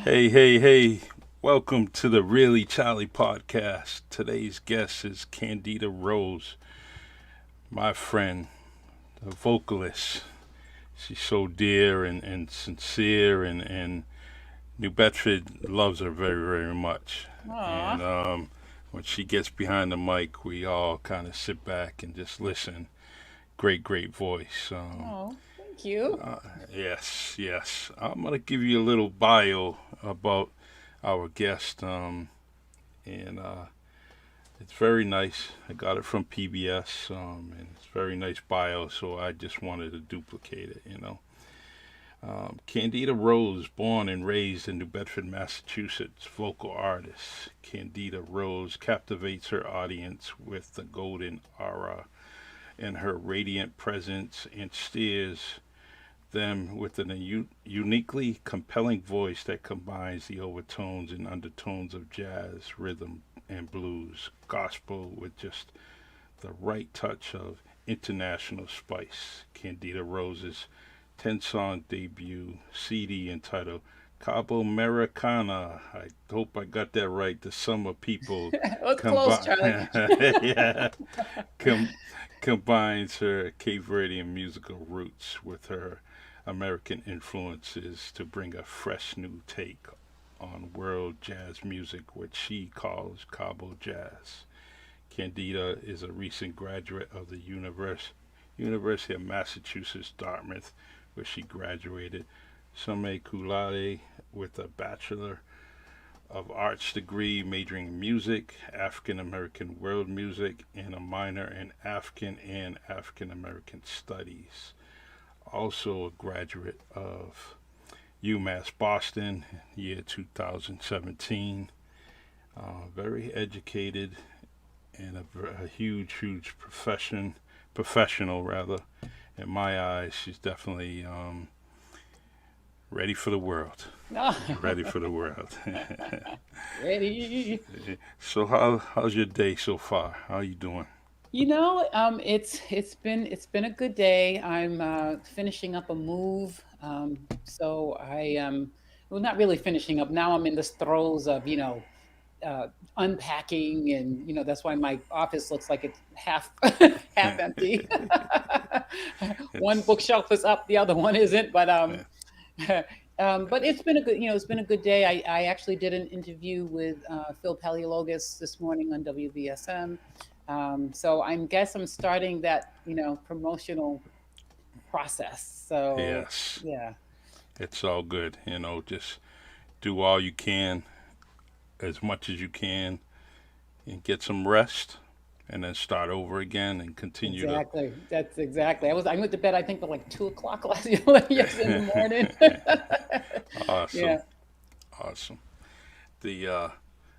Hey, hey, hey. Welcome to the Really Charlie podcast. Today's guest is Candida Rose, my friend, the vocalist. She's so dear and sincere, and New Bedford loves her very, very much. And Aw. when she gets behind the mic, we all kind of sit back and just listen. Great, great voice. Oh, thank you. Uh, yes, yes. I'm going to give you a little bio about our guest. And It's very nice. I got it from PBS, and it's very nice bio. So I just wanted to duplicate it. Candida Rose, born and raised in New Bedford, Massachusetts, vocal artist. Candida Rose captivates her audience with the golden aura and her radiant presence and steers them with an uniquely compelling voice that combines the overtones and undertones of jazz, rhythm, and blues, gospel with just the right touch of international spice. Candida Rose's 10 song debut CD entitled Cabo Americana. I hope I got that right. The summer people It was close, combine. Charlie. Yeah, com- combines her Cape Verdean musical roots with her American influences to bring a fresh new take on world jazz music, which she calls Cabo Jazz. Candida is a recent graduate of the University of Massachusetts Dartmouth, where she graduated summa cum laude with a Bachelor of Arts degree majoring in music, African American world music, and a minor in African and African American studies. Also a graduate of UMass Boston, year 2017. Very educated and a huge, huge professional rather. In my eyes, she's definitely ready for the world. No. Ready for the world. Ready. So how's your day so far? How you doing? It's been a good day. I'm finishing up a move. So I well, not really finishing up. Now I'm in the throes of uh, unpacking, and that's why my office looks like it's half half empty. One It's bookshelf is up, the other one isn't. But uh, but it's been a good day. I actually did an interview with Phil Paleologos this morning on WBSM. So I guess I'm starting that promotional process. So yes, yeah, it's all good. Just do all you can, as much as you can, and get some rest, and then start over again and continue to. exactly. That's exactly. I went to bed, I think, at like 2 o'clock yesterday in the morning. Awesome, Yeah, awesome.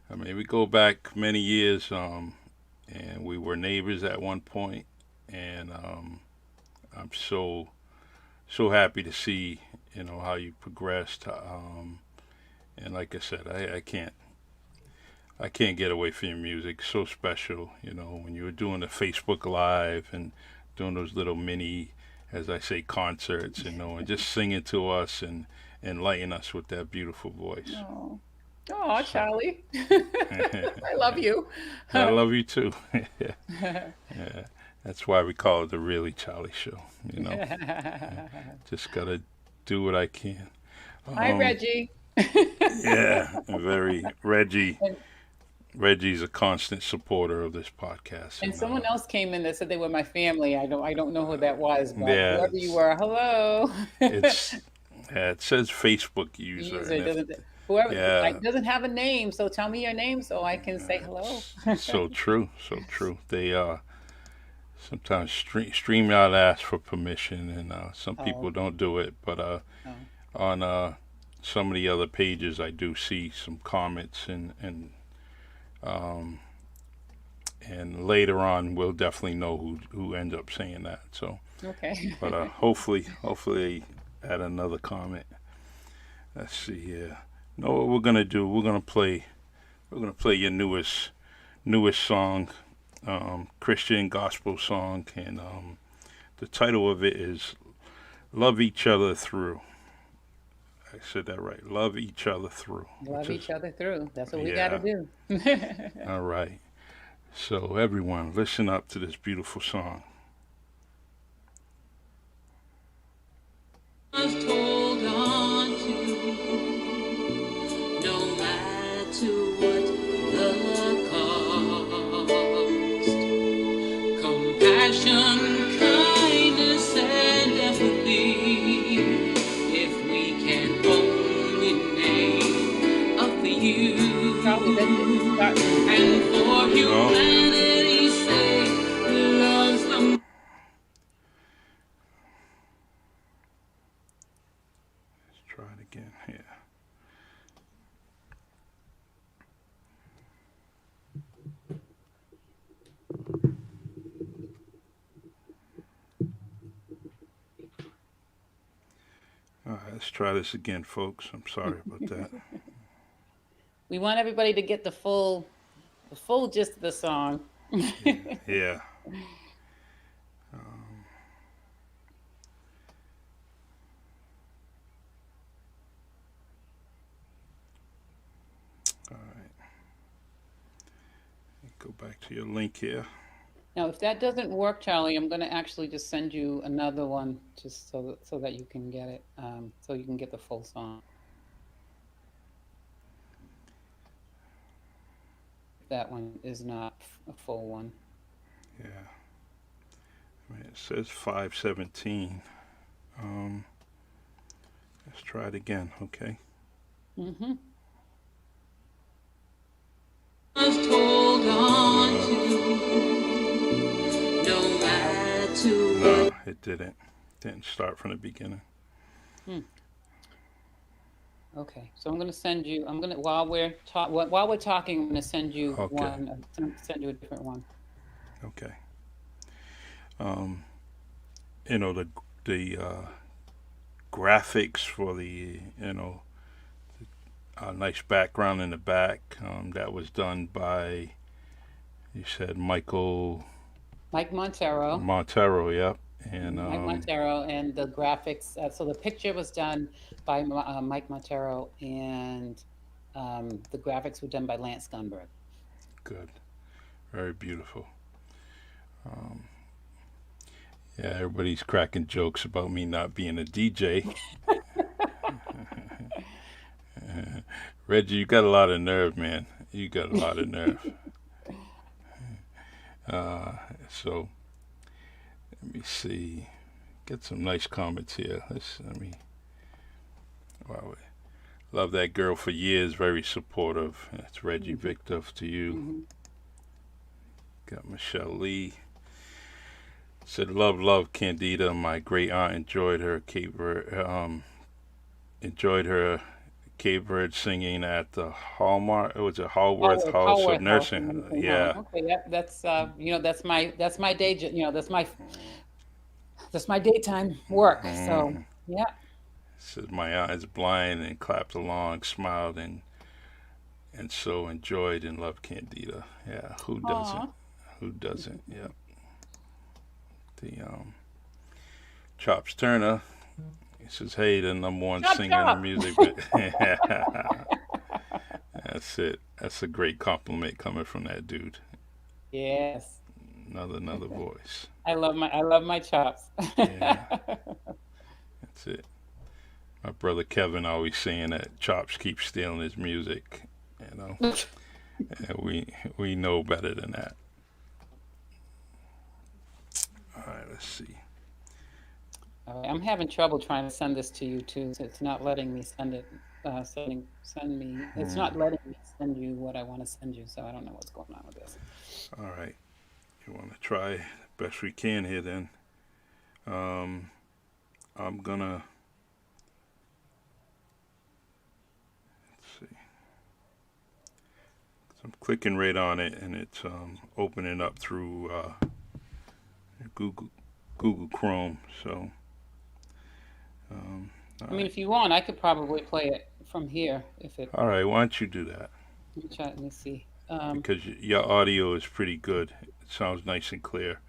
I mean, we go back many years, and we were neighbors at one point, and I'm so happy to see how you progressed. And like I said, I can't get away from your music. So special, when you were doing the Facebook Live and doing those little mini, as I say, concerts, and just singing to us and enlightening us with that beautiful voice. oh, oh, So Charlie, I I love you. love you too. Yeah, that's why we call it the Really Charlie Show. You know, just gotta do what I can. Hi, Um, Reggie. yeah, very Reggie. and, Reggie's a constant supporter of this podcast, and and someone else came in that said they were my family. I don't know who that was, but yeah, whoever you were, hello. it's it says Facebook user, User and if doesn't whoever yeah, like doesn't have a name, so tell me your name so I can say hello. it's so true, so true. They sometimes StreamYard asks for permission, and some Oh, people don't do it, but oh. on some of the other pages, I do see some comments, um, and later on, we'll definitely know who ends up saying that. So, Okay. but hopefully, add another comment. Let's see here. No, what we're gonna do? We're gonna play your newest song, Christian gospel song, and the title of it is love each other through. I said that right. Love each other through, which Love is, each other through. That's what we got to yeah, do. all right. So, everyone, listen up to this beautiful song. Must hold on to, no matter what the cost. Compassion, kindness, and empathy. If we can only name a few. Probably that didn't start. And for No, humanity's sake, love's the. let's try it again here. All right, let's try this again, folks. I'm sorry about that. We want everybody to get the full gist of the song. Yeah. Um, all right. Go back to your link here. Now, if that doesn't work, Charlie, I'm going to actually just send you another one, just so that you can get it, so you can get the full song. That one is not a full one. Yeah. I mean, it says 517. Um, let's try it again, okay? Mm-hmm. Must hold on Uh, to, no matter no, what. it didn't. Didn't start from the beginning. Hmm. Okay, so I'm going to send you. I'm going to while we're talking, I'm going to send you Okay. one. Send you a different one. Okay. Um, the graphics for the nice background in the back. That was done by, you said, Michael Mike Montero. Montero, yep. And Mike Montero, and the graphics. So the picture was done by Mike Montero, and the graphics were done by Lance Gunberg. good, very beautiful. Um, yeah, everybody's cracking jokes about me not being a DJ. Reggie, you got a lot of nerve, man. You got a lot of nerve. Uh, so let me see. Get some nice comments here. Let me. Wow, love that girl for years. Very supportive. That's Reggie Mm-hmm. Victor to you. Mm-hmm. Got Michelle Lee. Said love Candida. My great aunt enjoyed her Cape Verde, enjoyed her Cape Verde singing at the Hallmark. It was a Hallworth House of Hallworth House in Nursing. Nursing Home. Yeah, Okay, that's that's my day. That's my daytime work. So mm-hmm. yeah. Said my aunt is blind and clapped along, smiled and so enjoyed and loved Candida. Yeah, who doesn't? Aw. Who doesn't? Yeah. The Chops Turner. He says, "Hey, the number one Chop singer in the chop. music." But that's it. That's a great compliment coming from that dude. Yes. Another voice. I love my chops. Yeah, that's it. My brother Kevin always saying that Chops keeps stealing his music. You know, and we know better than that. All right, let's see. All right, I'm having trouble trying to send this to you too. So it's not letting me send it. Send me. It's Hmm. not letting me send you what I want to send you. So I don't know what's going on with this. All right, you want to try the best we can here then. Um, I'm gonna let's see. I'm clicking right on it, and it's opening up through Google Google Chrome. So, um, all I mean, right, if you want, I could probably play it from here if it. all right. Why don't you do that? Let me try. Let me see. Because your audio is pretty good. It sounds nice and clear.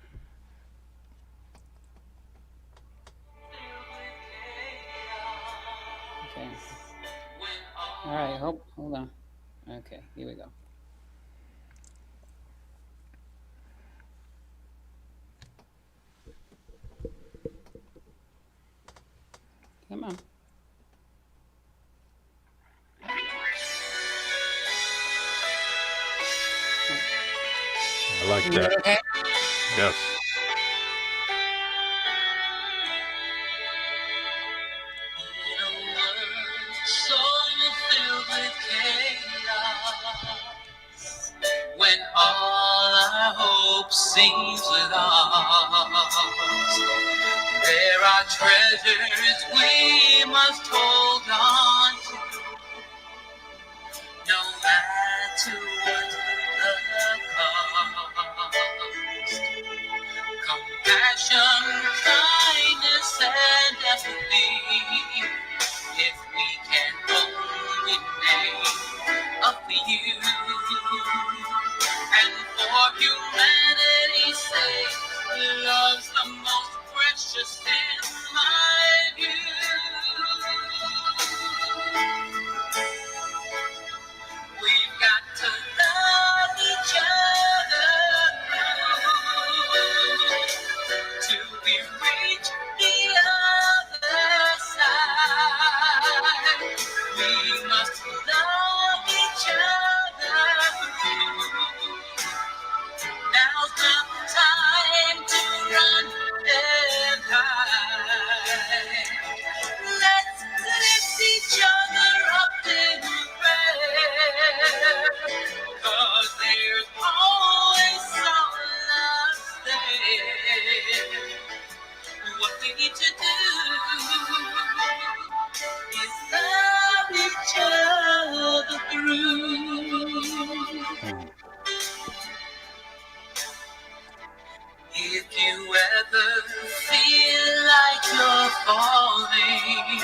All right. Hold on. Okay, here we go. Come on. I like You hear that. it okay? Yes. In a world so filled with chaos, when all our hope seems lost, there are treasures we must hold on to, no matter what the cost. Compassion, kindness, and empathy, if we can only name a few, and for humanity's sake, love's the most precious in my view. We've got to love each other till we reach the other side. We must love each other. Now's not the time to run and hide. Let's lift each other up in prayer, 'cause there's always someone there. What we need to do is love each other through. Hmm. If you ever feel like you're falling,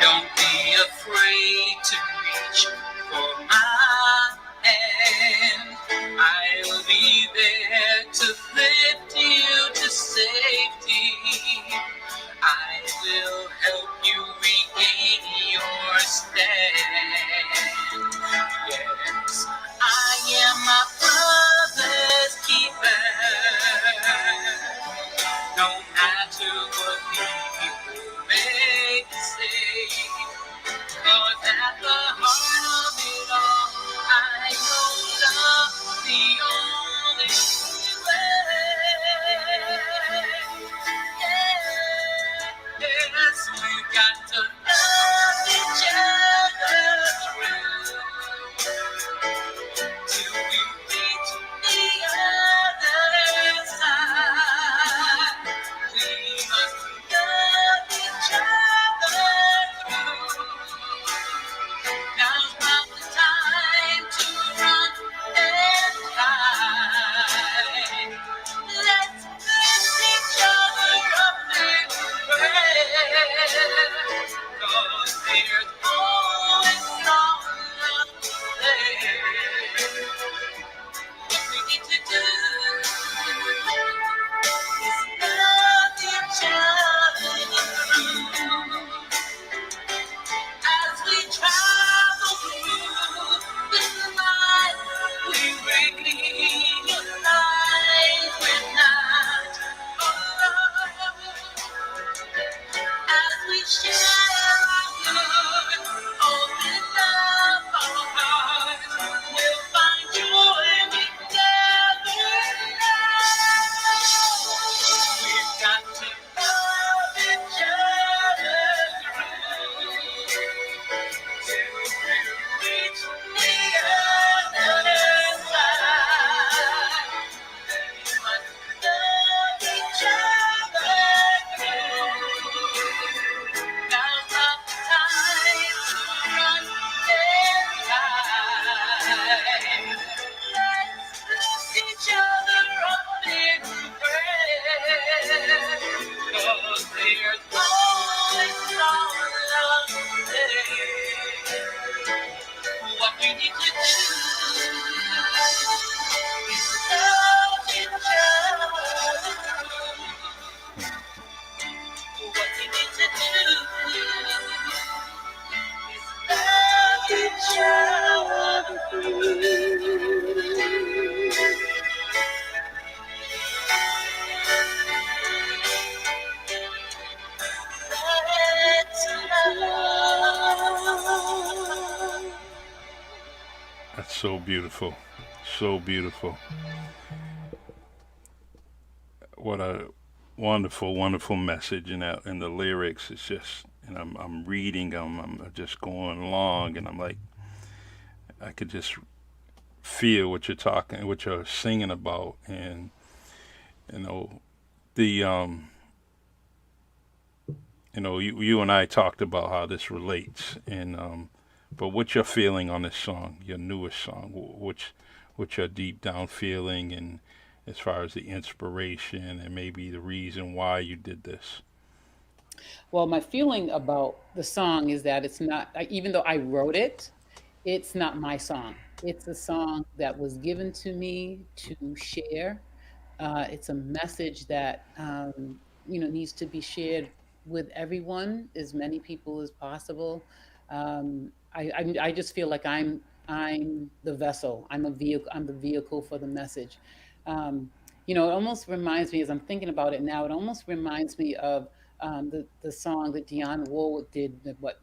don't be afraid to reach for my hand. I'll be there to lift you to safety. I will help you regain your stand. Yes, I am my brother's keeper. No matter what people may say, 'cause at the heart of it all, I know love the only way. Yes, we've got to love each other till we reach the other side. We must love each other through. Now's not the time to run and hide. Let's lift each other up in prayer, 'cause there's always someone there. What we need to do is love each other through. As we travel through this life, we realize we're not alone. As we share our good, open up our hearts, we'll find joy we never know. We've got to love each other till we reach the other side. We must love each other through. Now's not the time to run and hide. Let's lift each other up in prayer, 'cause there's always someone there. What we need to do is love each other. What we need to do is love each So beautiful, so beautiful. What a wonderful, wonderful message in that in the lyrics. It's just, and I'm reading them. I'm just going along, and I'm like, I could just feel what you're talking, what you're singing about, and you know the you and I talked about how this relates, and but what's your feeling on this song, your newest song? What's your deep down feeling, and as far as the inspiration and maybe the reason why you did this? Well, my feeling about the song is that it's not, even though I wrote it, it's not my song. It's a song that was given to me to share. It's a message that needs to be shared with everyone, as many people as possible. I just feel like I'm the vessel. I'm a vehicle. I'm the vehicle for the message. Um, it almost reminds me, as I'm thinking about it now, it almost reminds me of the song that Dionne Warwick did, what,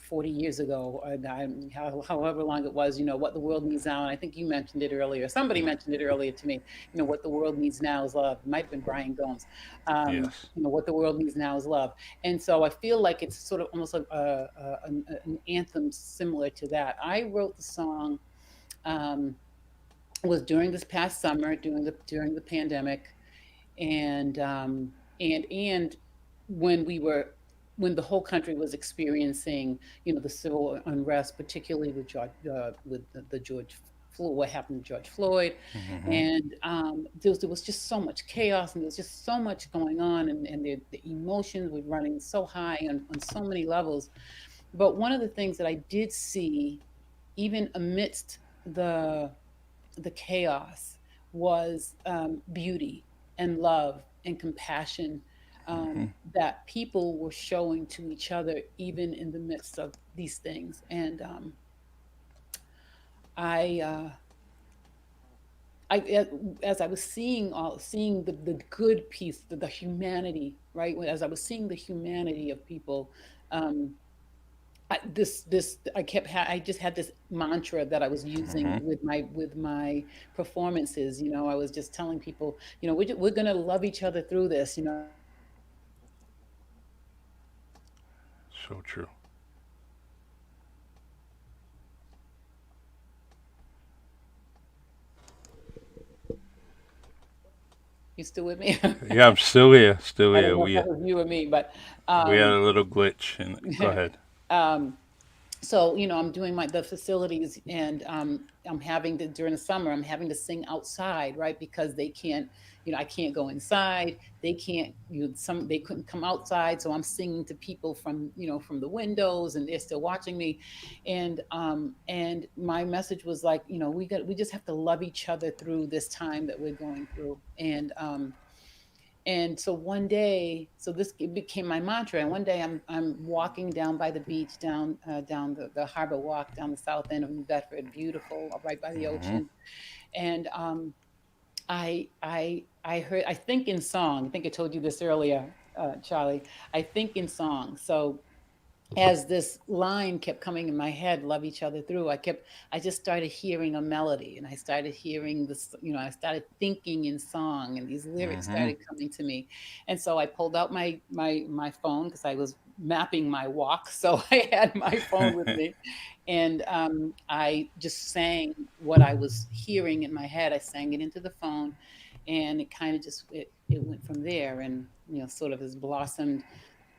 40 years ago, or however long it was, what the world needs now. And I think you mentioned it earlier. Somebody mentioned it earlier to me. What the world needs now is love. It might have been Brian Gomes. Yes. What the world needs now is love. And so I feel like it's sort of almost like an anthem similar to that. I wrote the song, um, was during this past summer, during the pandemic, and and when we were when the whole country was experiencing, the civil unrest, particularly with the George Floyd, what happened to George Floyd, Hmm. and there was just so much chaos, and there was just so much going on, and the emotions were running so high on so many levels. But one of the things that I did see, even amidst the chaos, was beauty and love and compassion, Hmm. that people were showing to each other, even in the midst of these things. And I, uh, as I was seeing the good piece, the humanity, right? As I was seeing the humanity of people, um, I just had this mantra that I was using Hmm. with my performances. I was just telling people, we're gonna love each other through this. So true. You still with me? Yeah, I'm still here. Still I don't here. know if that was you or me, but We had um, a little glitch, and go ahead. um, so I'm doing the facilities, and I'm having to, during the summer, I'm having to sing outside, right? Because they can't, I can't go inside. They can't, they couldn't come outside, so I'm singing to people from the windows, and they're still watching me. And my message was like, we just have to love each other through this time that we're going through. And so one day, so this it became my mantra. And one day, I'm walking down by the beach, down the harbor walk, down the south end of New Bedford, beautiful, right by the Hmm. ocean. And I heard, I think in song. I think I told you this earlier, Charlie. I think in song. So as this line kept coming in my head, love each other through, I just started hearing a melody, and I started hearing this, I started thinking in song, and these lyrics Hmm. started coming to me. And so I pulled out my phone, because I was mapping my walk. So I had my phone with me, and I just sang what I was hearing in my head. I sang it into the phone, and it kind of just, it went from there, and sort of has blossomed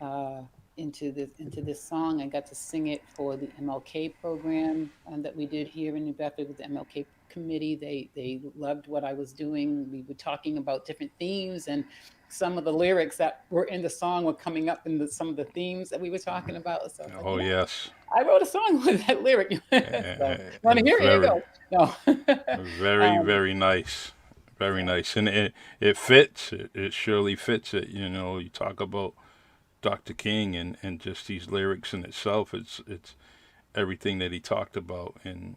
uh, into this song. I got to sing it for the MLK program, that we did here in New Bedford with the MLK committee. They loved what I was doing. We were talking about different themes, and some of the lyrics that were in the song were coming up in some of the themes that we were talking about. So I was like, Oh yes. I wrote a song with that lyric. So want to hear it? Here you Very, go. No. very, um, very nice. Very so nice, and it fits. It surely fits it. You talk about Dr. King and just these lyrics in itself. It's everything that he talked about, and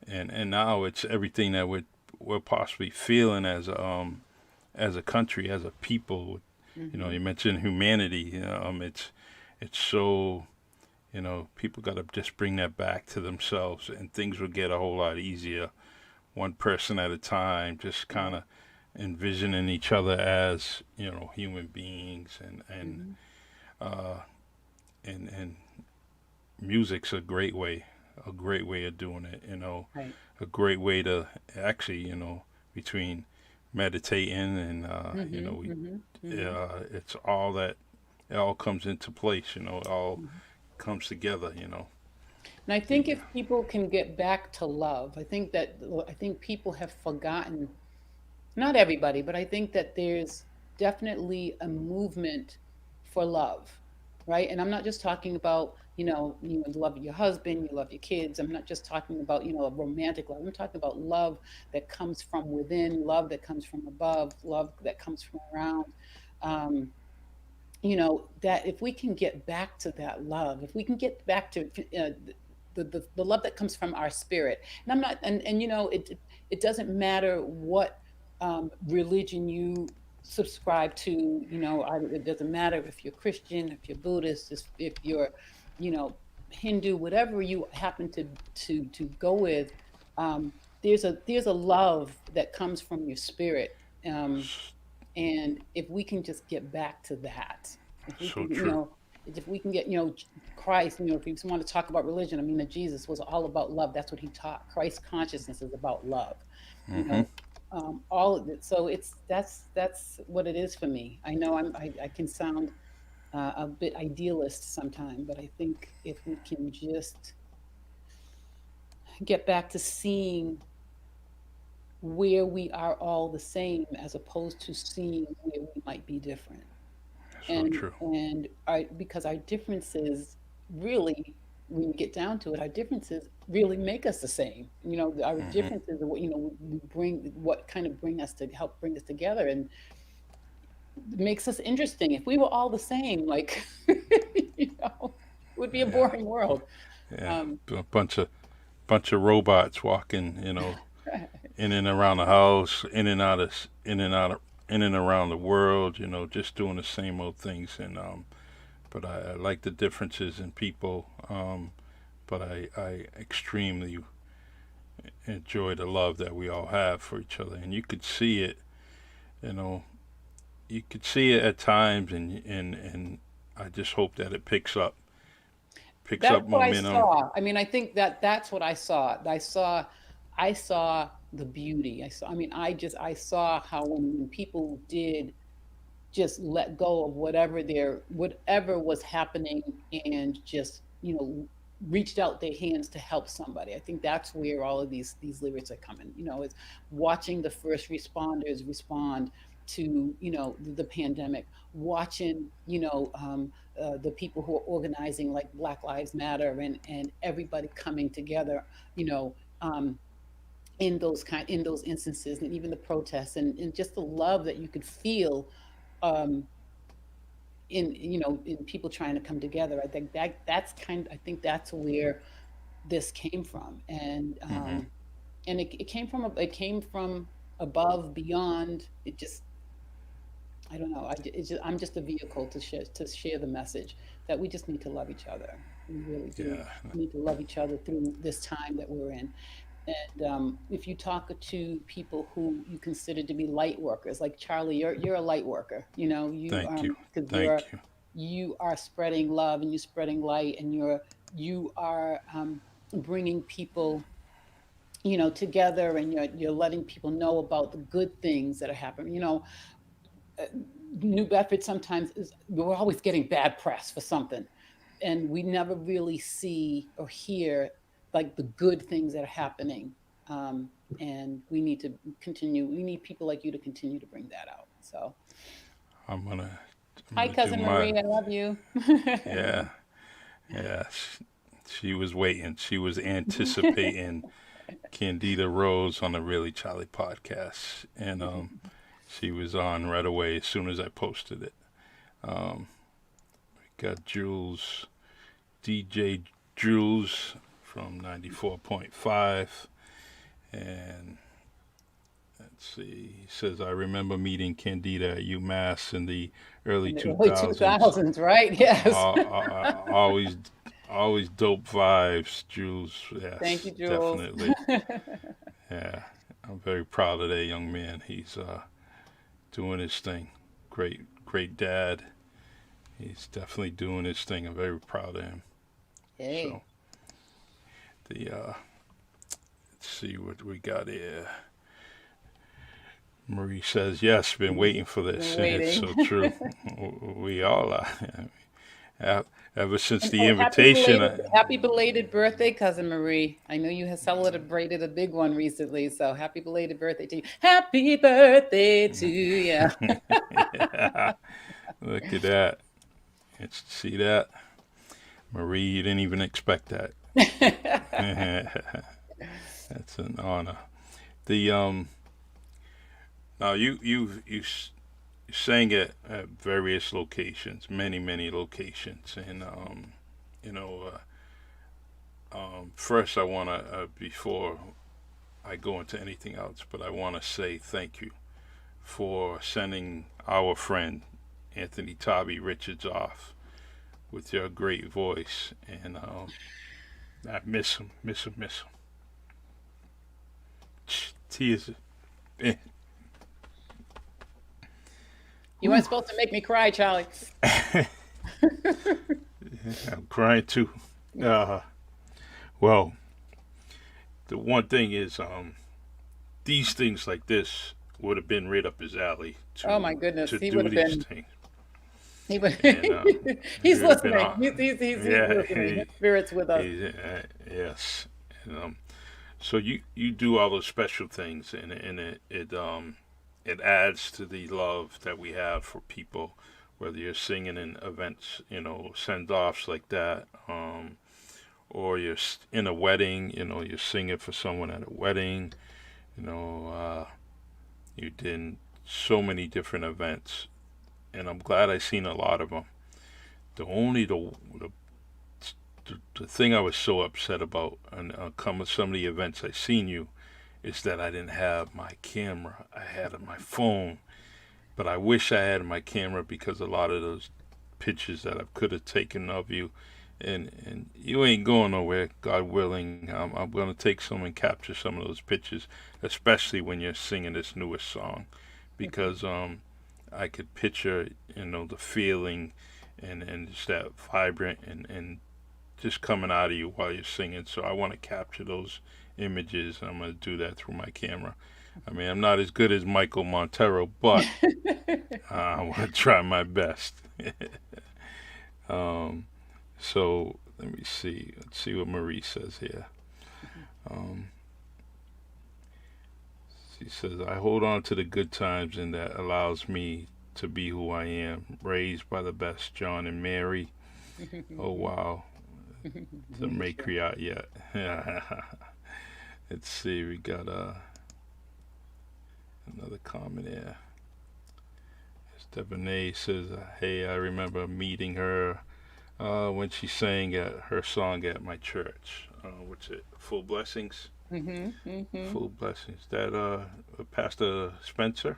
now it's everything that we're possibly feeling as a country, as a people. You mhm. mentioned humanity. It's so People got to just bring that back to themselves, and things will get a whole lot easier. One person at a time, just kind Right. of envisioning each other as human beings, Hmm. uh, and music's a great way of doing it. Right. A great way to actually, between meditating and Hmm. Hmm. Hmm. it's all that it all comes into place. It all Hmm. comes together. And I The think if people can get back to love, I think people have forgotten, not everybody, but I think that there's definitely a movement for love, right? And I'm not just talking about, you love your husband, you love your kids. I'm not just talking about, a romantic love. I'm talking about love that comes from within, love that comes from above, love that comes from around. Um, that if we can get back to that love, if we can get back to the love that comes from our spirit. And I'm not, and it doesn't matter what religion you subscribe to. It doesn't matter if you're Christian, if you're Buddhist, if you're you know Hindu, whatever you happen to go with. um, there's a love that comes from your spirit. um, and if we can just get back to that, if we So can, true. if we can get, Christ, if you want to talk about religion, I mean, that Jesus was all about love. That's what he taught. Christ consciousness is about love, you Hmm. know, all of it. So that's what it is for me. I know I can sound a bit idealist sometimes, but I think if we can just get back to seeing where we are all the same as opposed to seeing where we might be different. So and true. and I because our differences really, when you get down to it, our differences really make us the same. Our Hmm. differences are what, we bring, what kind of bring us to help bring us together, and makes us interesting. If we were all the same, like, it would be a Yeah. boring world. Yeah. um A bunch of robots walking, in and around the house, in and around the world, just doing the same old things. And but I like the differences in people. But I extremely enjoy the love that we all have for each other, and you know, you could see it at times, and I just hope that it picks That's up what I momentum. saw. I mean, I think that's what I saw. I saw the beauty. I saw how when people did just let go of whatever was happening, and just, reached out their hands to help somebody. I think that's where all of these lyrics are coming. Is watching the first responders respond to, the pandemic, watching, the people who are organizing, like Black Lives Matter, and everybody coming together, you know um, in those instances, and even the protests, and just the love that you could feel, um, in people trying to come together. I think I think that's where this came from. Hmm. And it came from above, beyond. It just, I don't know. I'm just a vehicle to share the message that we just need to love each other. We really do. Yeah. We need to love each other through this time that we're in. And if you talk to people who you consider to be light workers, like Charlie, you're a light worker. Thank you. Because Thank you. you are spreading love, and you're spreading light, and you are bringing people, together, and you're letting people know about the good things that are happening. Uh, New Bedford sometimes we're always getting bad press for something, and we never really see or hear, like, the good things that are happening. Um, and we need to continue. We need people like you to continue to bring that out. So, I'm gonna I'm hi, gonna do cousin my Marie, I love you. yeah. Yeah. She was waiting. She was anticipating Candida Rose on the Really Charlie podcast, and she was on right away as soon as I posted it. Um, got Jules, DJ Jules from 94.5, and let's see. He says, I remember meeting Candida at UMass in the early In the early 2000s. 2000s, right? Yes. Always, always dope vibes, Jules. Thank you, Yes, Jules. definitely. Yeah, I'm very proud of that young man. He's doing his thing. Great dad. He's definitely doing his thing. I'm very proud of him. So Hey, the let's see what we got here. Marie says, "Yes, been waiting for been this." It's waiting. so true. We all are. Ever since And the oh, invitation, happy belated birthday, cousin Marie. I know you have celebrated a big one recently, so happy belated birthday to you. Happy birthday to you. yeah, look at that. See that, Marie? You didn't even expect that. That's an honor. The now you sang at various locations, many locations, and you know, first I want to before I go into anything else, but I want to say thank you for sending our friend Anthony Tobby Richards off with your great voice, and I miss him. Tears. Eh, You weren't supposed to make me cry, Charlie. I'm crying too. Uh, well, the one thing is, these things like this would have been right up his alley Oh my to goodness, he would do have these been. things, He would. and He's he would have been listening. on. He's Yeah, listening. His spirit's with us. yes. And, so you do all those special things, and it adds to the love that we have for people, whether you're singing in events, send offs like that, or you're in a wedding, you're singing for someone at a wedding, you know, you did so many different events, and I'm glad I seen a lot of them. The only the thing I was so upset about on some of the events I seen you is that I didn't have my camera. I had my phone, but I wish I had my camera because a lot of those pictures that I could have taken of you, and you ain't going nowhere, God willing. I'm gonna take some and capture some of those pictures, especially when you're singing this newest song, because I could picture the feeling and just that vibrant and just coming out of you while you're singing. So I want to capture those images, and I'm going to do that through my camera. I mean, I'm not as good as Michael Montero, but I want to try my best. um, so let me see. Let's see what Marie says here. Um, she says, I hold on to the good times, and that allows me to be who I am. Raised by the best, John and Mary. Oh, wow. The matriarch yet. Let's see, we got another comment here. Stephanie says, "Hey, I remember meeting her when she sang at her song at my church. What's it? Full Blessings. Mm-hmm. Full Blessings. That Pastor Spencer,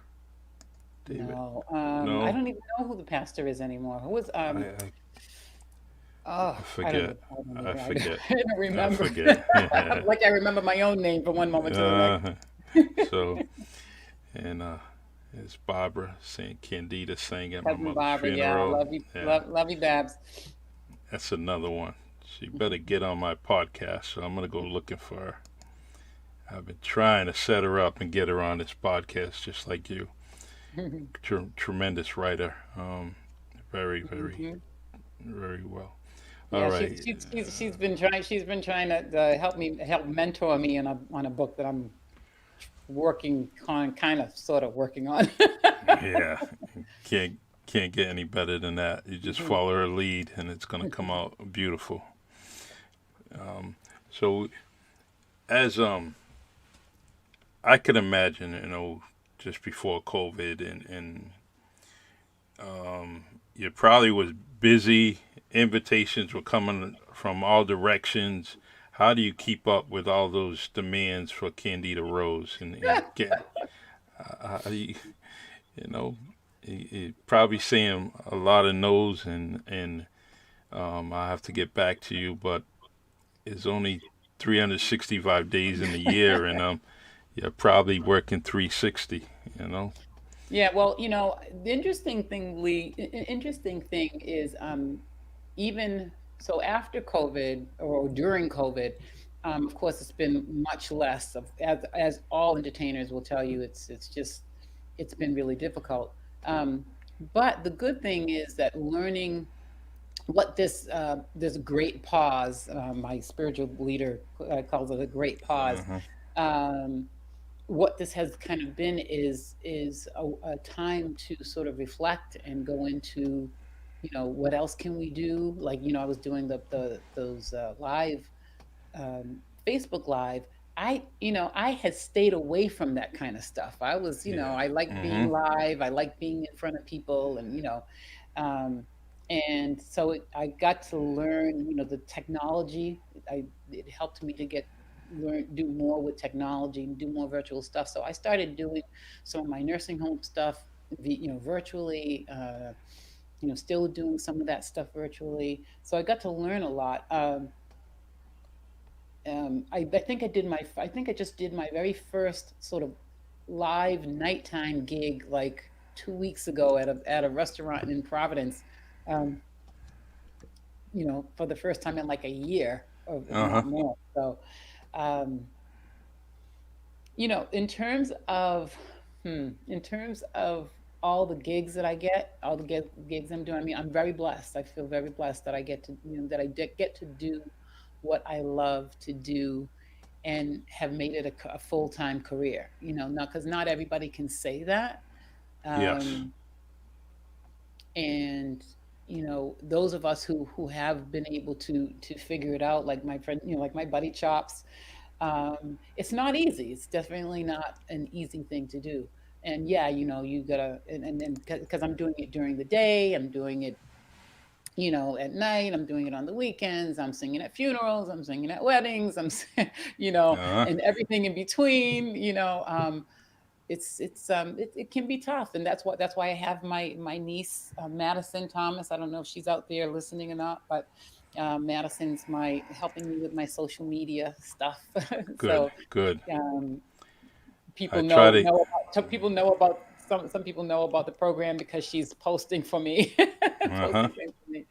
David. No, I No, don't even know who the pastor is anymore. Who was I Oh, I I don't forget. know. I don't I either. forget. I don't I remember. forget. Like I remember my own name from one moment to the next. uh, so and it's Barbara saying Candida sang at my Cousin mother's Barbara, yeah, funeral. love you, Yeah, love you, Babs. that's another one. She better get on my podcast. So I'm gonna go looking for her. I've been trying to set her up and get her on this podcast, just like you. Tremendous writer. Very Hmm. very well. All Yeah, right. she's been trying to help mentor me on a book that I'm working on, kind of sort of working on. Yeah. Can't can't get any better than that. You just Mhm. follow her lead, and it's gonna come out beautiful. So as I could imagine, just before COVID, and you probably was busy. Invitations were coming from all directions. How do you keep up with all those demands for Candida Rose and get? How do you know? You probably saying a lot of no's and I have to get back to you, but it's only 365 days in the year, and you're probably working 360. You know. Yeah, well, the interesting thing, Lee, interesting thing is even so after COVID or during COVID, of course, it's been much less of as all entertainers will tell you, it's just it's been really difficult. Um, but the good thing is that learning what this great pause, my spiritual leader calls it a great pause. Uh-huh. Um, what this has kind of been is a time to sort of reflect and go into, what else can we do? Like, I was doing the those live Facebook Live. I had stayed away from that kind of stuff. I was, Yeah. I like being Mm-hmm. live. I like being in front of people, um, and so I got to learn, the technology. It helped me to do more with technology and do more virtual stuff. So I started doing some of my nursing home stuff, virtually. Still doing some of that stuff virtually. So I got to learn a lot. I think I think I just did my very first sort of live nighttime gig like 2 weeks ago at a restaurant in Providence. Um, for the first time in like a year, or if Uh-huh. not more. So, um, in terms of all the gigs that I get, all the gigs I'm doing, I mean, I'm very blessed. I feel very blessed that I get to, that get to do what I love to do and have made it a full-time career. Now, because not everybody can say that. Yes. Um, and those of us who have been able to figure it out, like my friend, like my buddy Chops, it's not easy. It's definitely not an easy thing to do. And yeah, you gotta, and then because I'm doing it during the day, I'm doing it, at night, I'm doing it on the weekends, I'm singing at funerals, I'm singing at weddings, Uh-huh. and everything in between. It can be tough, and that's why I have my niece, Madison Thomas. I don't know if she's out there listening or not, but Madison's my helping me with my social media stuff. Good. So Good. um, I people try to. know about some people know about the program because she's posting for me, Uh-huh. posting things for me.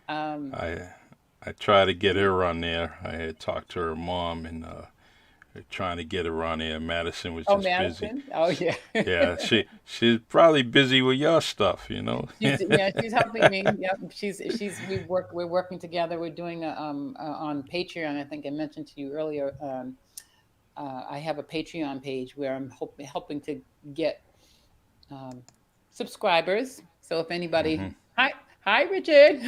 Um, I I try to get her on there. I had talked to her mom and trying to get her on there. Madison was oh, just busy. Madison. Oh, yeah. Yeah, she's probably busy with your stuff, you know. She's helping me. Yep, we're working together. We're doing on Patreon. I think I mentioned to you earlier. I have a Patreon page where I'm helping to get um, subscribers. So if Hmm. anybody, hi Richard.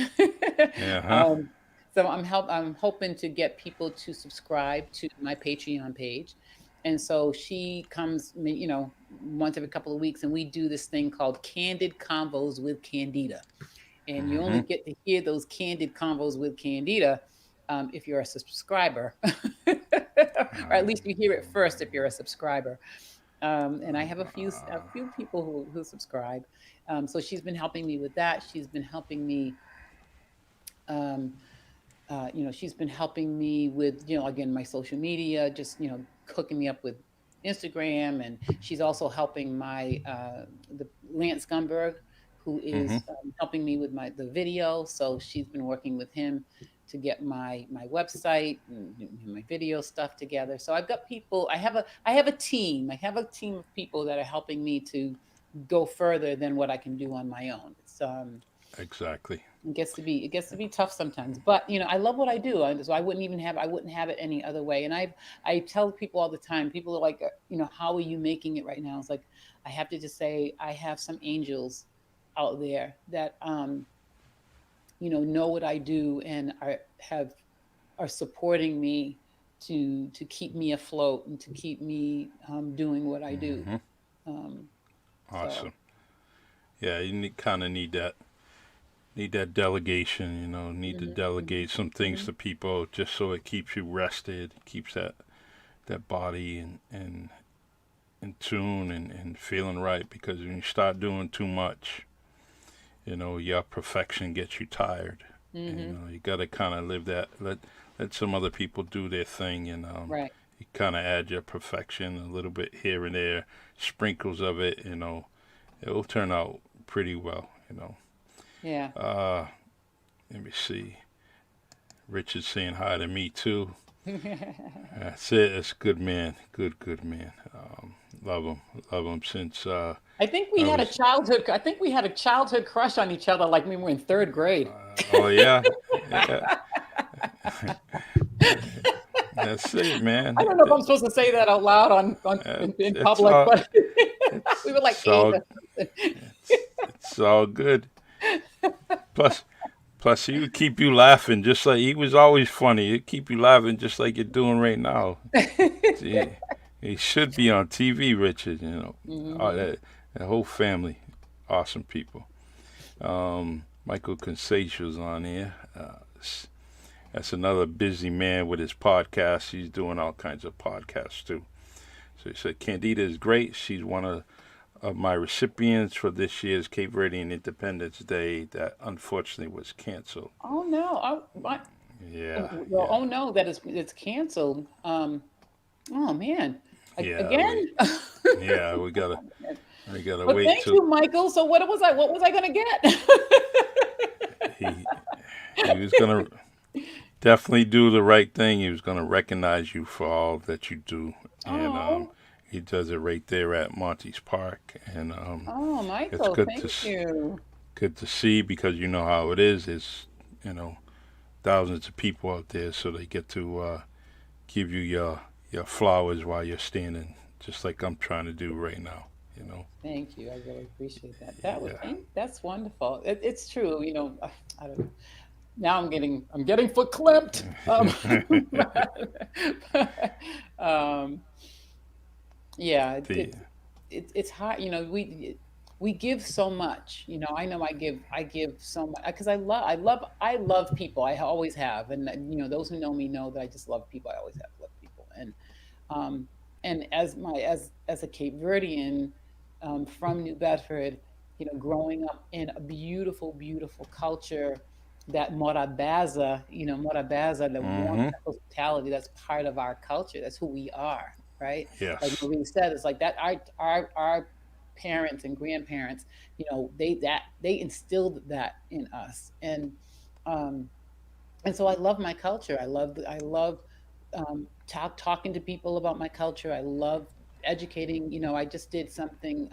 Yeah, huh? um, so I'm hoping to get people to subscribe to my Patreon page. And so she comes, once every couple of weeks, and we do this thing called Candid Convos with Candida. And you only Hmm. get to hear those candid convos with Candida if you're a subscriber, or at least you hear it first if you're a subscriber. And I have a few people who subscribe. So she's been helping me with that. She's been helping me. Um, she's been helping me with, again, my social media, just, hooking me up with Instagram. And she's also helping the Lance Gunberg, who Hmm. is helping me with the video. So she's been working with him to get my website and my video stuff together. So I've got people, I have a team. I have a team of people that are helping me to go further than what I can do on my own. Exactly. It gets to be tough sometimes, but I love what I do, and so I wouldn't have it any other way. And I tell people all the time. People are like, how are you making it right now? It's like I have to just say I have some angels out there that know what I do and are supporting me to keep me afloat and to keep me doing what I do. Hmm. Um, so Awesome. Yeah, you kind of need that delegation. You know, need to hmm delegate some things hmm to people just so it keeps you rested, keeps that body in tune and feeling right. Because when you start doing too much, your perfection gets you tired. Mm-hmm. You got to kind of live that. Let some other people do their thing, and Right. you kind of add your perfection a little bit here and there, sprinkles of it. It'll turn out pretty well. Yeah. Uh, Let me see. Richard's saying hi to me too. That's it. That's a good man. Good man. Love him. Love him since I think we I had a was. childhood. I think we had a childhood crush on each other, like when we were in third grade. Oh yeah, yeah. That's it, I man. don't know if I'm supposed to say that out loud in It's public, all. but we were like It's eight all. or something. It's all good. Plus, plus, he would keep you laughing just like he was always funny. He'd keep you laughing just like you're doing right now. See, he should be on TV, Richard. Hmm. That whole family, awesome people. Michael Consacio's on here. That's another busy man with his podcast. He's doing all kinds of podcasts too. So he said Candida is great. She's one of my recipients for this year's Cape Verdean Independence Day that unfortunately was canceled. Oh no! Yeah, Well, yeah, oh no, that it's canceled. Oh man, yeah. again. Yeah, we gotta Well, wait thank till you, Michael. So what was I gonna get? he he was gonna definitely do the right thing. He was gonna recognize you for all that you do, and Oh, he does it right there at Monty's Park, and oh, it's Michael, thank you. good to see because you know how it is. It's you know thousands of people out there, so they get to give you your flowers while you're standing, just like I'm trying to do right now. You know. Thank you. I really appreciate that. Yeah. That's wonderful. It's true. I don't know. Now I'm getting foot clamped. Um, yeah, the it's hard. We give so much. I know I give so much because I love people. I always have, and those who know me know that I just love people. I always have loved people, um, and as a Cape Verdean from New Bedford, growing up in a beautiful, beautiful culture, that Morabaza, the warmth, mm-hmm. that hospitality, that's part of our culture. That's who we are, right? Like Yes. Marie said, it's like that. Our parents and grandparents, they instilled that in us, um, and so I love my culture. I love talking to people about my culture. I love educating. I just did something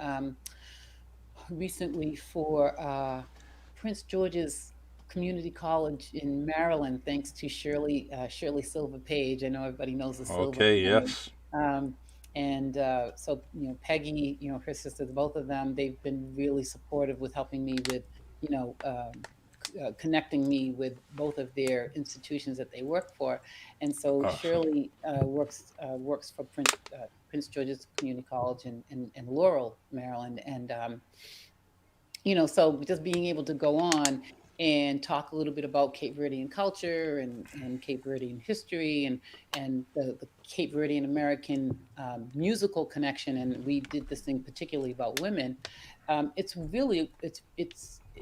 recently for Prince George's Community College in Maryland, thanks to Shirley Silver Page. I know everybody knows the Silver Okay. family. Yes. Um, and so, Peggy, her sisters, both of them, they've been really supportive with helping me with, you know, connecting me with both of their institutions that they work for. And so Awesome. Shirley works for Prince George's Community College in Laurel, Maryland, and so just being able to go on and talk a little bit about Cape Verdean culture and Cape Verdean history and the Cape Verdean American musical connection. And we did this thing particularly about women. It's really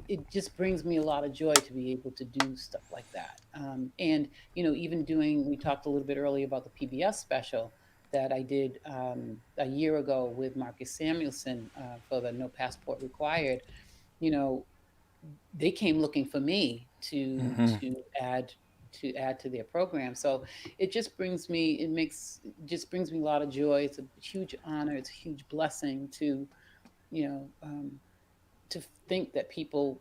it just brings me a lot of joy to be able to do stuff like that. And even doing, we talked a little bit earlier about the PBS special that I did a year ago with Marcus Samuelson for the No Passport Required. you know, they came looking for me to Mm-hmm. add to their program. So it just brings me a lot of joy. It's a huge honor. It's a huge blessing to you know to think that people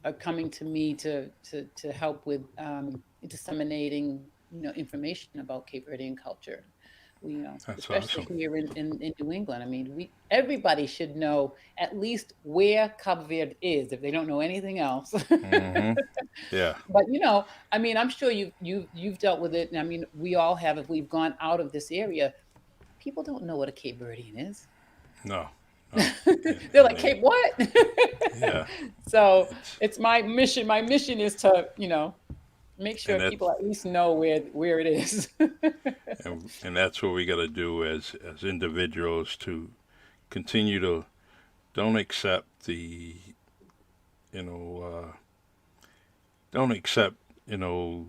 are coming to me to help with disseminating information about Cape Verdean culture. That's Especially awesome. here in New England. I mean, everybody should know at least where Cabo Verde is if they don't know anything else. Mm-hmm. Yeah. But I mean, I'm sure you've dealt with it, and I mean, we all have. If we've gone out of this area, people don't know what a Cape Verdean is. No. No. They're And like, they. Cape what? Yeah. So It's it's my mission. My mission is to make and sure that people at least know where it is. and that's what we got to do as individuals to continue to don't accept the you know don't accept, you know,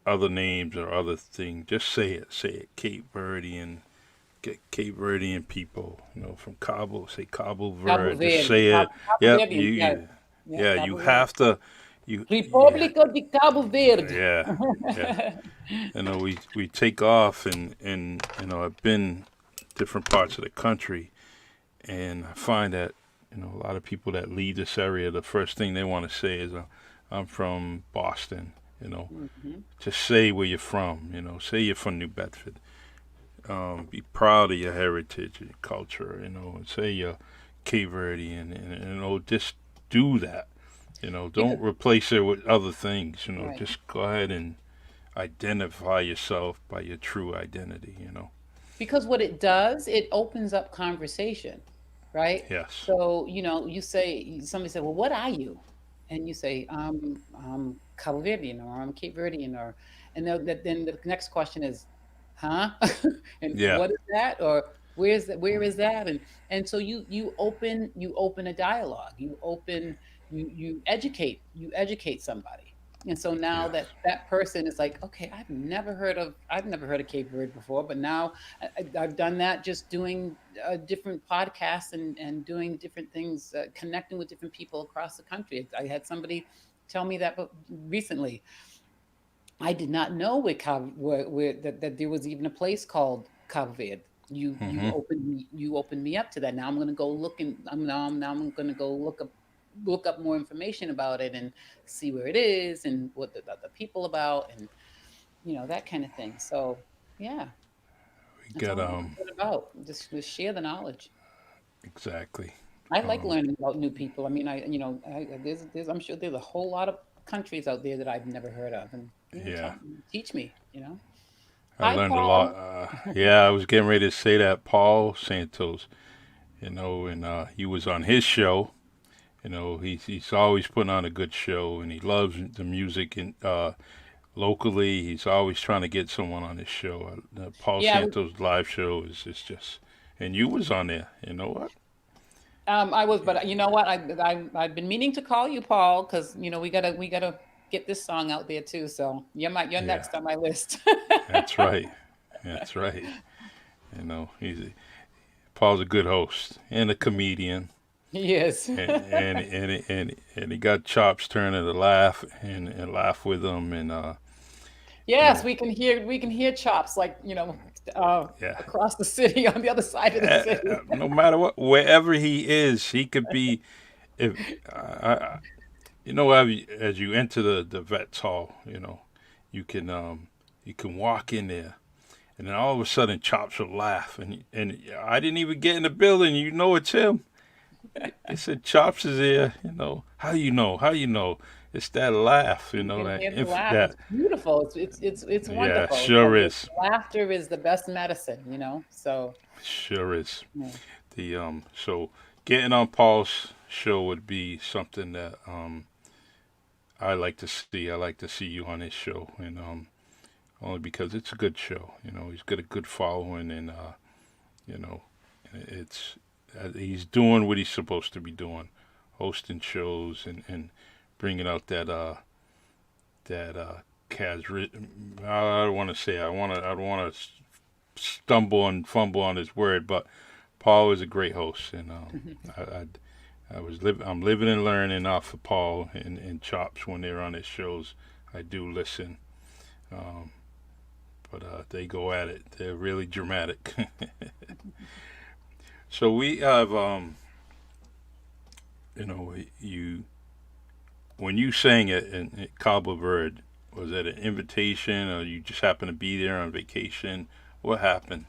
other names or other things. Just say it. Say it. Cape Verdean. Get Cape Verdean people. You know, from Cabo. Say Cabo Cabo Verde. Just Verde, say it. Cabo Yep. Verdean, yeah, yeah, Yeah. You Cabo Verde. have to. You. Yeah. República de Cabo Verde. Yeah. Yeah. You know, we take off, and you know, I've been different parts of the country, and I find that, you know, a lot of people that leave this area, the first thing they want to say is, "I'm from Boston." You know, Mhm. just say where you're from. You know, say you're from New Bedford. Be proud of your heritage and culture. You know, and say you're Cape Verdean, and you know, just do that. You know, Because don't replace it with other things. You know, right. just go ahead and identify yourself by your true identity. You know. Because what it does, it opens up conversation, right? Yes. So, you say, somebody said, well, what are you? And you say, I'm Cabo Verdean or I'm Cape Verdean and then the next question is, huh? And Yeah. what is that? Or where's that? Where is that? And so you open a dialogue, you educate somebody. And so now Yes. that person is like, okay, I've never heard of Cape Verde before, but now I've done that just doing different podcasts and doing different things, connecting with different people across the country. I had somebody tell me that recently. I did not know that there was even a place called Cabo Verde. You you Hmm. opened me you opened me up to that. Now I'm going to go look and I'm going to go look up more information about it and see where it is and what the people about and that kind of thing. So yeah, We that's got all it's about. Just share the knowledge. exactly. I like Um, learning about new people. I mean, there's I'm sure there's a whole lot of countries out there that I've never heard of, and yeah, teach me. I Hi, learned a lot. Paul. Yeah, I was getting ready to say that Paul Santos, you know, and he was on his show. You know, he's always putting on a good show, and he loves the music and locally. He's always trying to get someone on his show. Paul Yeah, Santos live show is just, and you was on there. You know what? I was, but you know what? I've been meaning to call you, Paul, because we gotta get this song out there too. So you're Yeah, next on my list. that's right. That's right. You know, Paul's a good host and a comedian, Yes. and he got chops turning to laugh and laugh with him, and you Yes, know, we can hear chops like yeah. across the city on the other side of the city. No matter what, wherever he is, he could be. If I, you know, as you enter the vet's hall, you know, you can you can walk in there, and then all of a sudden, chops will laugh, and I didn't even get in the building. You know, it's him. They said Chops is here. You know, how you know? How you know? It's that laugh. You You know can that hear the laugh. that. It's beautiful. It's Yeah, wonderful. sure is. Laughter is the best medicine. So Sure is. yeah. The so getting on Paul's show would be something that I like to see. I like to see you on his show, and only because it's a good show. You know, he's got a good following, and you know, it's he's doing what he's supposed to be doing, hosting shows and bringing out that I don't want to say I don't want to stumble and fumble on his word, but Paul is a great host, and I, I I'm living and learning off of Paul and Chops when they're on his shows. I do listen, um, but they go at it. They're really dramatic. So we have, you know, you when you sang it in Cabo Verde, was that an invitation, or you just happened to be there on vacation? What happened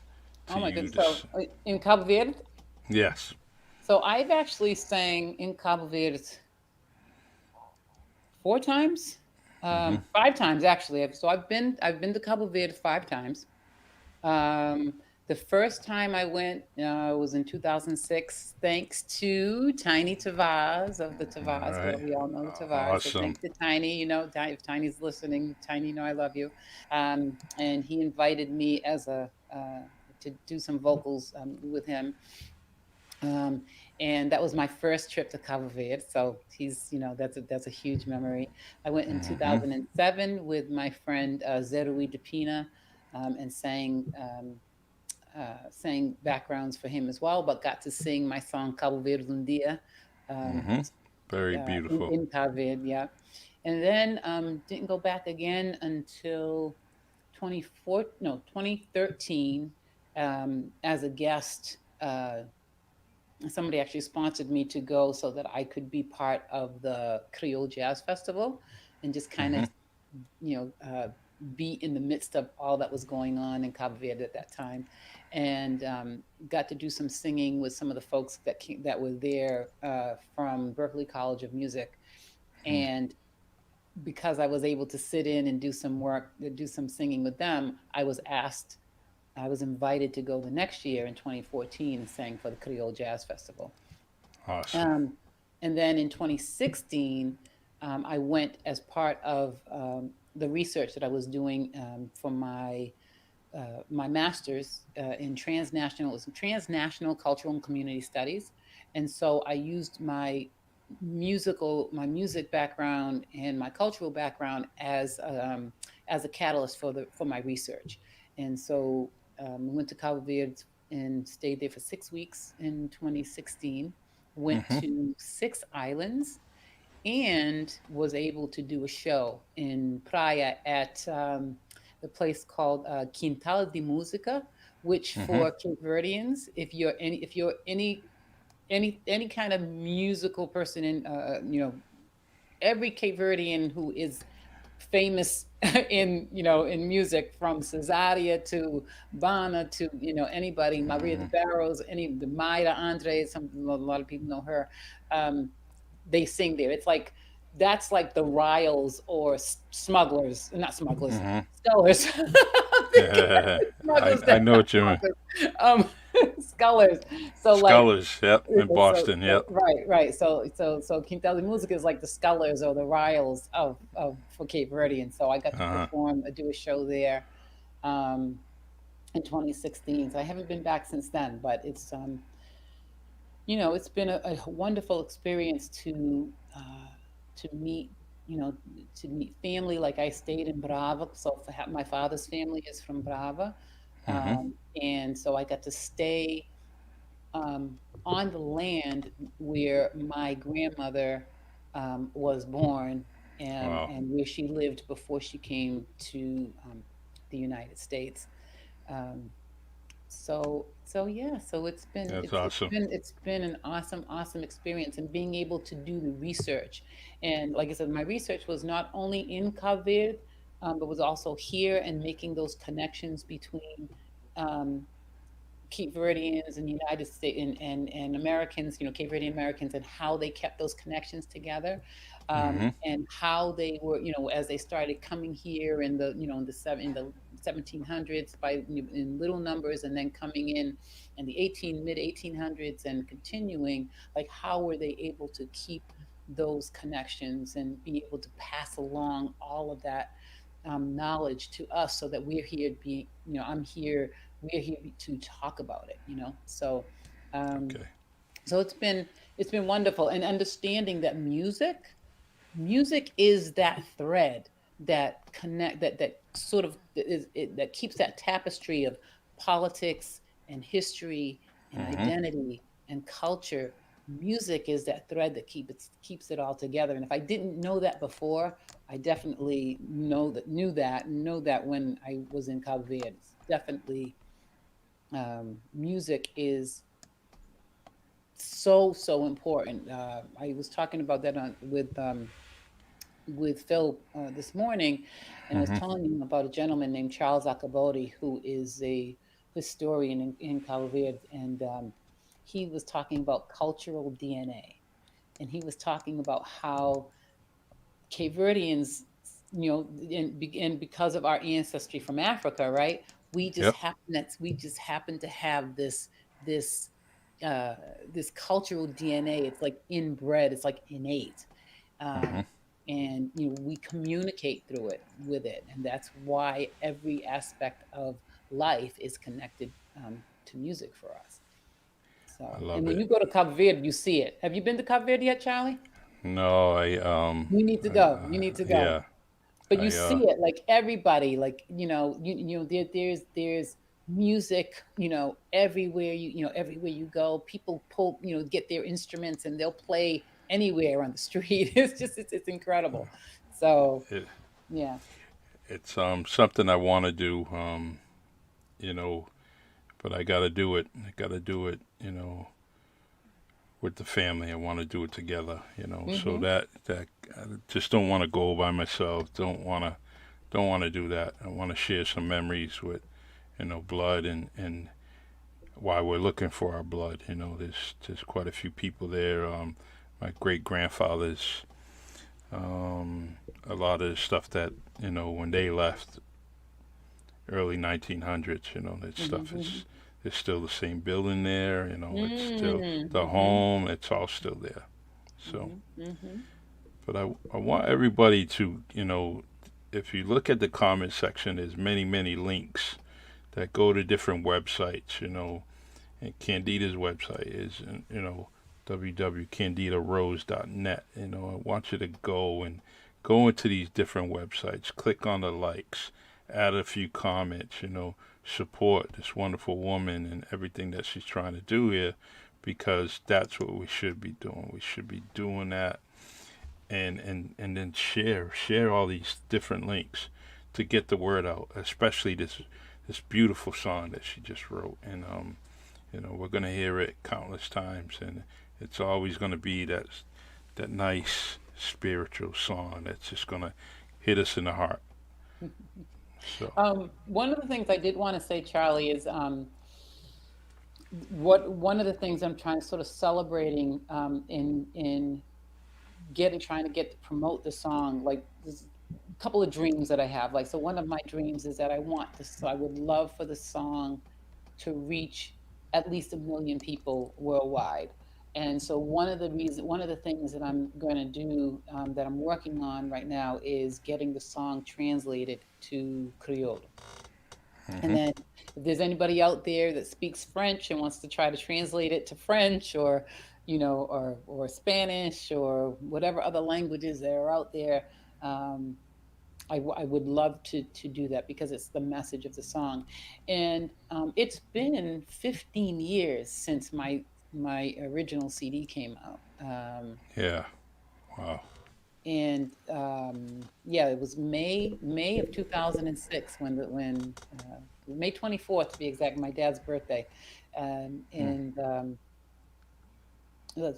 Oh to my you? goodness. So in Cabo Verde, Yes. so I've actually sang in Cabo Verde 4 times, Hmm. 5 times actually. So I've been to Cabo Verde 5 times. Um, the first time I went was in 2006, thanks to Tiny Tavaz of the All Tavaz. right. Well, we all know the Tavaz. So Awesome. thanks to Tiny. If Tiny's listening, Tiny, I love you. And he invited me to do some vocals with him. Um, and that was my first trip to Cabo Verde. So that's a huge memory. I went in Mm-hmm. 2007 with my friend Zerui Depina, and sang backgrounds for him as well, but got to sing my song Cabo Verde un Dia, um, Mm-hmm. Very in, beautiful. in Cabo Verde, yeah. And then didn't go back again until 2013, as a guest. Somebody actually sponsored me to go so that I could be part of the Creole Jazz Festival and just kind Mm-hmm. of, you know, uh, be in the midst of all that was going on in Cabo Verde at that time, and got to do some singing with some of the folks that were there from Berklee College of Music. And because I was able to sit in and do some work, do some singing with them, I was invited to go the next year in 2014 and sang for the Creole Jazz Festival. Awesome. Um, and then in 2016, I went as part of the research that I was doing for my master's in transnational, it was transnational cultural and community studies. And so I used my music background and my cultural background as a catalyst for my research. And so we went to Cabo Verde and stayed there for 6 weeks in 2016. Went Mm-hmm. to 6 islands and was able to do a show in Praia at the place called Quintal de Música, which Mm-hmm. for Cape Verdeans, if you're any kind of musical person in every Cape Verdean who is famous in music, from Cesaria to Bana to anybody, Maria de Mm-hmm. Barros, any the Maida Andre, some a lot of people know her. um, they sing there. It's like that's like the Riles or smugglers, not smugglers, Mm-hmm. scullers. I'm thinking I said I smugglers, I that's know not what you mean. smugglers. Scullers. So like Scholars, yep, in Boston, yep. right. So Quintal de Music is like the Scullers or the Riles of for Cape Verde, and so I got to Uh-huh. do a show there um, in 2016. So I haven't been back since then, but it's been a wonderful experience to meet, you know, to meet family. Like I stayed in Brava, so my father's family is from Brava, Mm-hmm. and so I got to stay um, on the land where my grandmother was born, Wow, and where she lived before she came to the United States. Um, so yeah, so that's awesome. it's been an awesome experience, and being able to do the research. And like I said, my research was not only in Cabo Verde, but was also here, and making those connections between um, Cape Verdeans and United States and Americans, Cape Verdean Americans, and how they kept those connections together, Mm-hmm. and how they were, as they started coming here in the 1700s in little numbers, and then coming in the mid 1800s and continuing, like how were they able to keep those connections and be able to pass along all of that knowledge to us, so that we're here being, we're here to talk about it, um, Okay. so it's been wonderful, and understanding that music is that thread that connect that sort of that keeps that tapestry of politics and history and Mm-hmm. identity and culture. Music is that thread that keeps it all together. And if I didn't know that before, I definitely know that when I was in Cabo Verde. It's definitely, music is so important. I was talking about that with Phil this morning, and I was Mm-hmm. telling him about a gentleman named Charles Acabodi, who is a historian in Cabo Verde, and he was talking about cultural DNA, and he was talking about how Cape Verdeans, and because of our ancestry from Africa, right? Yep. We just happen to have this uh, this cultural DNA. It's like inbred. It's like innate, Mm-hmm. um, and we communicate through it with it, and that's why every aspect of life is connected to music for us. I So, and love when it. you go to Cape Verde, you see it. Have you been to Cape Verde yet, Charlie? No, You need to go. You need to go. yeah, But you I see it like everybody, like there's music, everywhere everywhere you go. People pull, get their instruments and they'll play anywhere on the street. It's incredible. So it, yeah. it's something I want to do. You know, but I got to do it. I got to do it. With the family. I want to do it together. So Hmm. that I just don't want to go by myself. Don't want to do that. I want to share some memories with blood and why we're looking for our blood. There's quite a few people there. My great grandfathers. Um, a lot of the stuff that when they left early 1900s. That stuff Hmm. is it's still the same building there. It's still the Hmm. home. It's all still there. So, Hmm. Hmm. but I want everybody to if you look at the comment section, there's many links that go to different websites. And Candida's website is www.candidarose.net. I want you to go into these different websites, click on the likes, add a few comments, support this wonderful woman and everything that she's trying to do here, because that's what we should be doing. We should be doing that, and then share all these different links to get the word out, especially this beautiful song that she just wrote. And we're gonna hear it countless times, and it's always gonna be that nice spiritual song that's just gonna hit us in the heart. So. One of the things I did want to say, Charlie, is what one of the things I'm trying to sort of celebrating in getting trying to get to promote the song, like there's a couple of dreams that I have. Like, so one of my dreams is that I would love for the song to reach at least 1 million people worldwide. And so one of the things that I'm going to do, that I'm working on right now, is getting the song translated to Creole. And Hmm. then if there's anybody out there that speaks French and wants to try to translate it to French, or or Spanish, or whatever other languages that are out there, um, I would love to do that, because it's the message of the song. And it's been 15 years since my original CD came out. Yeah. Wow. And yeah, it was May of 2006, when May 24th, to be exact, my dad's birthday. And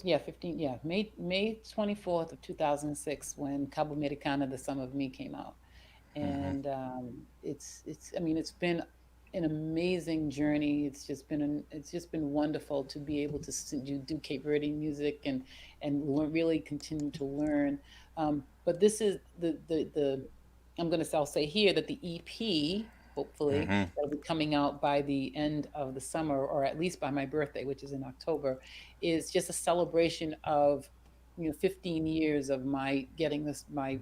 yeah, 15, yeah, May 24th of 2006, when Cabo Americana, The Sum of Me, came out. Hmm. And it's I mean, it's been an amazing journey. It's just been wonderful to be able to do Cape Verdean music, and really continue to learn. But this is the I'll say here that the EP, hopefully, Hmm. that'll be coming out by the end of the summer, or at least by my birthday, which is in October, is just a celebration of 15 years of my getting my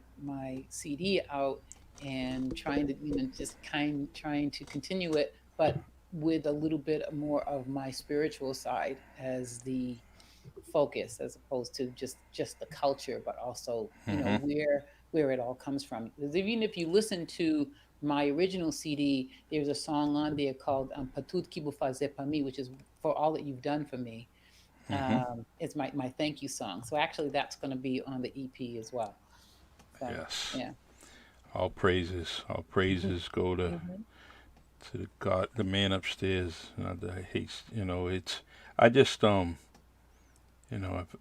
CD out, and trying to just trying to continue it, but with a little bit more of my spiritual side as the focus, as opposed to just the culture, but also Hmm. where it all comes from. Because even if you listen to my original CD, there's a song on there called "Patout qui vous faisait pas me," which is "For all that you've done for me." Hmm. It's my thank you song. So actually, that's going to be on the EP as well. So Yes. yeah. All praises go to Hmm. the God, the man upstairs. It's. I just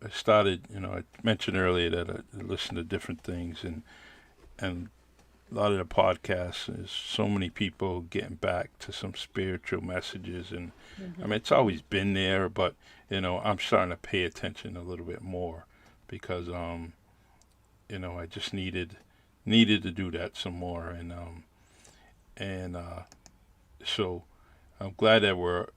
I started. I mentioned earlier that I listen to different things, and a lot of the podcasts is so many people getting back to some spiritual messages, and I mean Hmm. it's always been there, but I'm starting to pay attention a little bit more, because I just needed to do that some more, and so I'm glad that we're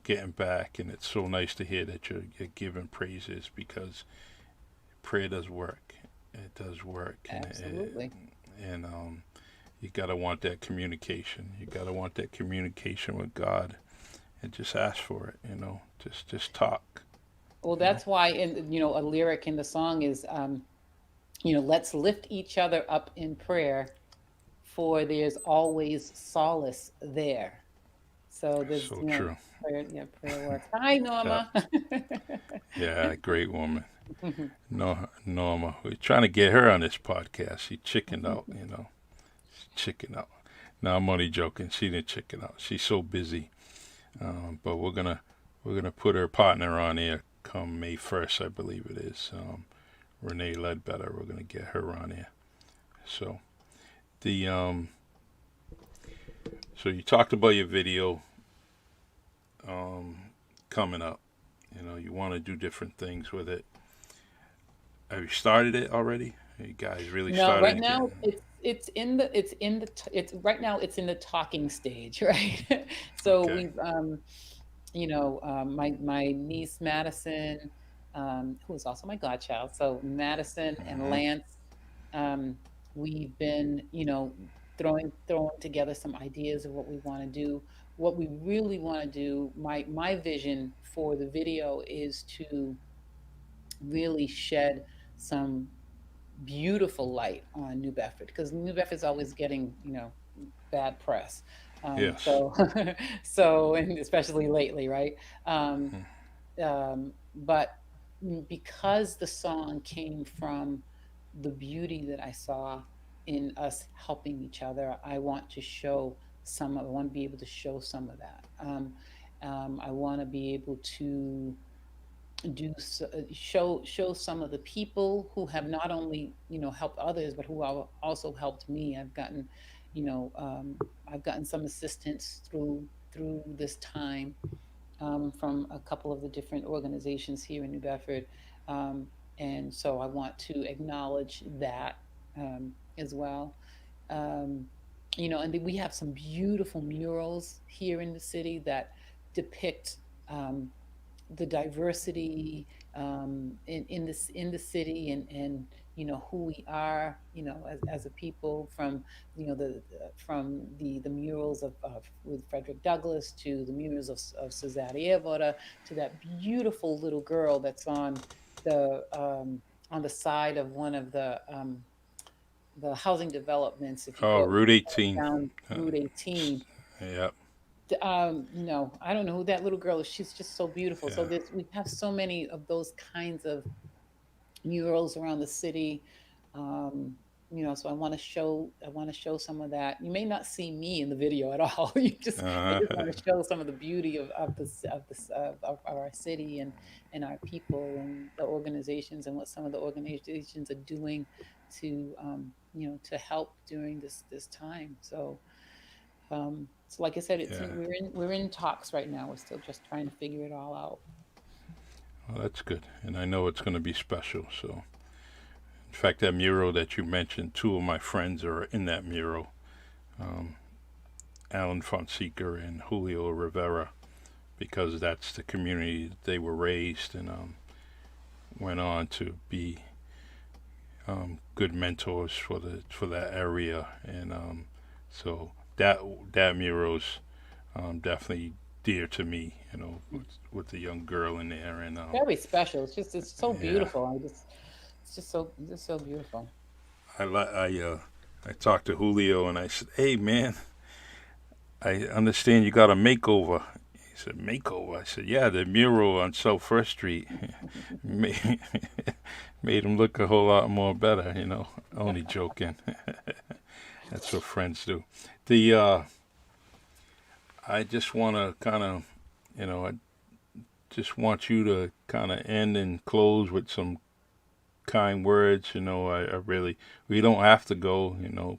getting back, and it's so nice to hear that you're giving praises, because prayer does work. It does work, Absolutely. and you gotta want that communication. You gotta want that communication with God, and just ask for it. Just talk. Well, You know. that's why, a lyric in the song is, let's lift each other up in prayer, for there's always solace there. So there's, So true. prayer, yeah, prayer works. Hi, Yeah. Norma. Yeah. Great woman. No, Norma. We're trying to get her on this podcast. She chickened out. Chicken out. No, I'm only joking. She didn't chicken out. She's so busy. But we're gonna put her partner on here come May 1st, I believe it is. Renee Ledbetter. We're gonna get her on here. So the so you talked about your video um, coming up. You want to do different things with it. Have you started it already? Are you guys really No, right started now getting? it's right now it's in the talking stage, right? So Okay. we've my niece Madison, who is also my godchild. So Madison and Hmm. Lance, um, we've been, throwing together some ideas of what we want to do. What we really want to do, my vision for the video is to really shed some beautiful light on New Bedford, because New Bedford's always getting, bad press. Yes. So, and especially lately, right? Um, but because the song came from the beauty that I saw in us helping each other, I want to be able to show some of that. I want to be able to show some of the people who have not only helped others, but who have also helped me. You know I've gotten some assistance through this time, from a couple of the different organizations here in New Bedford, um, and so I want to acknowledge that, as well. um, and then we have some beautiful murals here in the city that depict, um, the diversity, in the city, and who we are, as a people, from from the murals of with Frederick Douglass, to the murals of Cesare Evora, to that beautiful little girl that's the on the side of one of the housing developments, if you Oh, go Route 18. down Uh, Route 18. yep. No, I don't know who that little girl is. She's just so beautiful. So Yeah. we have so many of those kinds of murals around the city. Um, so I want to show some of that. You may not see me in the video at all. I Uh, just want to show some of the beauty of our city, and our people, and the organizations, and what some of the organizations are doing to, to help during this time. So like I said, yeah. we're in talks right now. We're still just trying to figure it all out. Well, that's good, and I know it's going to be special. So, in fact, that mural that you mentioned, two of my friends are in that mural. Um, Alan Fonseca and Julio Rivera, because that's the community that they were raised, and went on to be good mentors for that area, and so that mural's definitely dear to me. With the young girl in there, and Very special. It's so yeah, beautiful. It's just so beautiful. I I talked to Julio and I said, "Hey man, I understand you got a makeover." He said, "Makeover?" I said, "Yeah, the mural on South First Street made, made him look a whole lot more better." Only joking. That's what friends do. The I just want to kind of, I just want you to kind of end and close with some kind words. I really, we don't have to go,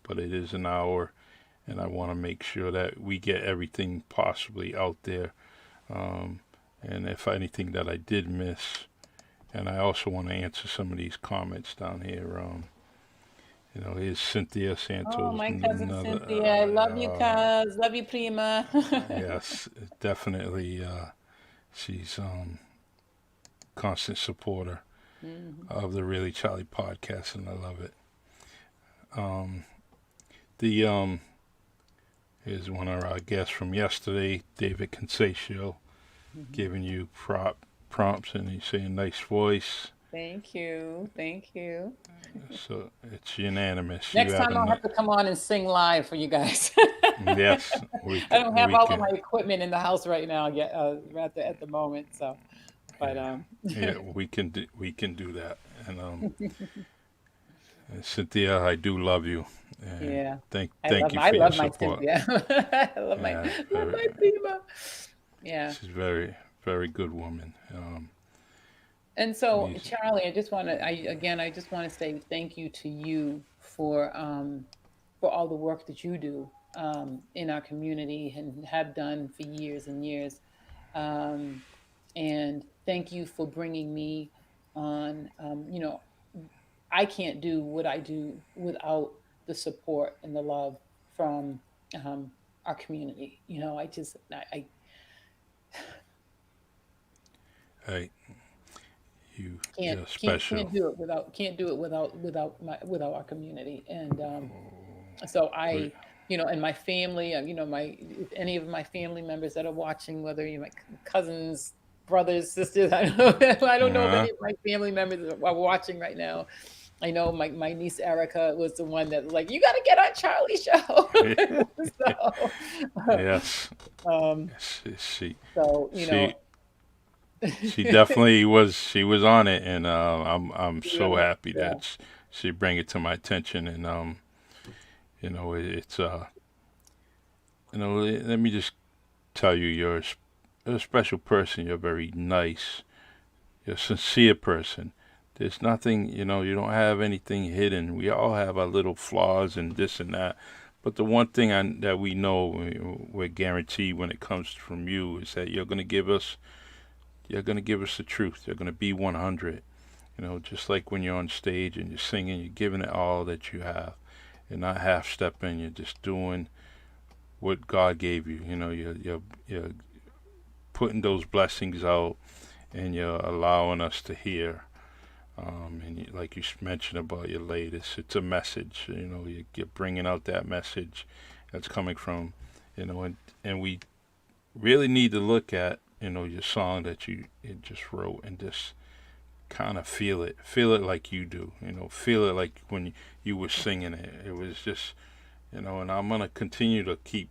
but it is an hour, and I want to make sure that we get everything possibly out there. Um, and if anything that I did miss, and I also want to answer some of these comments down here. Here's Cynthia Oh, Santos, my cousin another. Cynthia. I love you, cuz. Love you, Prima. Yes, definitely. She's constant supporter Mhm. of the Really Charlie podcast, and I love it. Um, the is one of our guests from yesterday, David Consatio, Mhm. giving you prompts, and he's saying nice voice. Thank you. Thank you. So it's unanimous. You Next have time a I'll have to come on and sing live for you guys. yes. I don't have We all of can. my equipment in the house right now yet, at the moment. So, but Yeah, yeah. We can do that. And Cynthia, I do love you, and yeah, thank you I for your love my support. Cynthia. I Yeah, love my Thema. Yeah. she's very very good woman. And so, These Charlie, I just want to say thank you to you for all the work that you do in our community and have done for years and years. Um, and thank you for bringing me on. I can't do what I do without the support and the love from um, our community. I hey, you can't you're can't special. can't do it without our community. And so We, and my family, my if any of my family members that are watching, whether you're my cousins, brothers, sisters, I don't know if uh, any of my family members are watching right now. I know my niece Erica was the one that was like, "You got to get on Charlie's show." so, yes, um, she so she she definitely was. She was on it, and I'm so really, happy yeah, that she bring it to my attention, and it's let me just tell you, you're a special person. You're very nice. You're a sincere person. There's nothing, you don't have anything hidden. We all have our little flaws and this and that. But the one thing that we know, we're guaranteed when it comes from you, is that you're going to give us the truth. You're going to be 100. Just like when you're on stage and you're singing, you're giving it all that you have. You're not half stepping. You're just doing what God gave you. You're putting those blessings out, and you're allowing us to hear. And like you mentioned about your latest, it's a message. You're bringing out that message that's coming from, and we really need to look at, your song that you just wrote, and just kind of feel it like you do. Feel it like when you were singing it. It was just, and I'm gonna continue to keep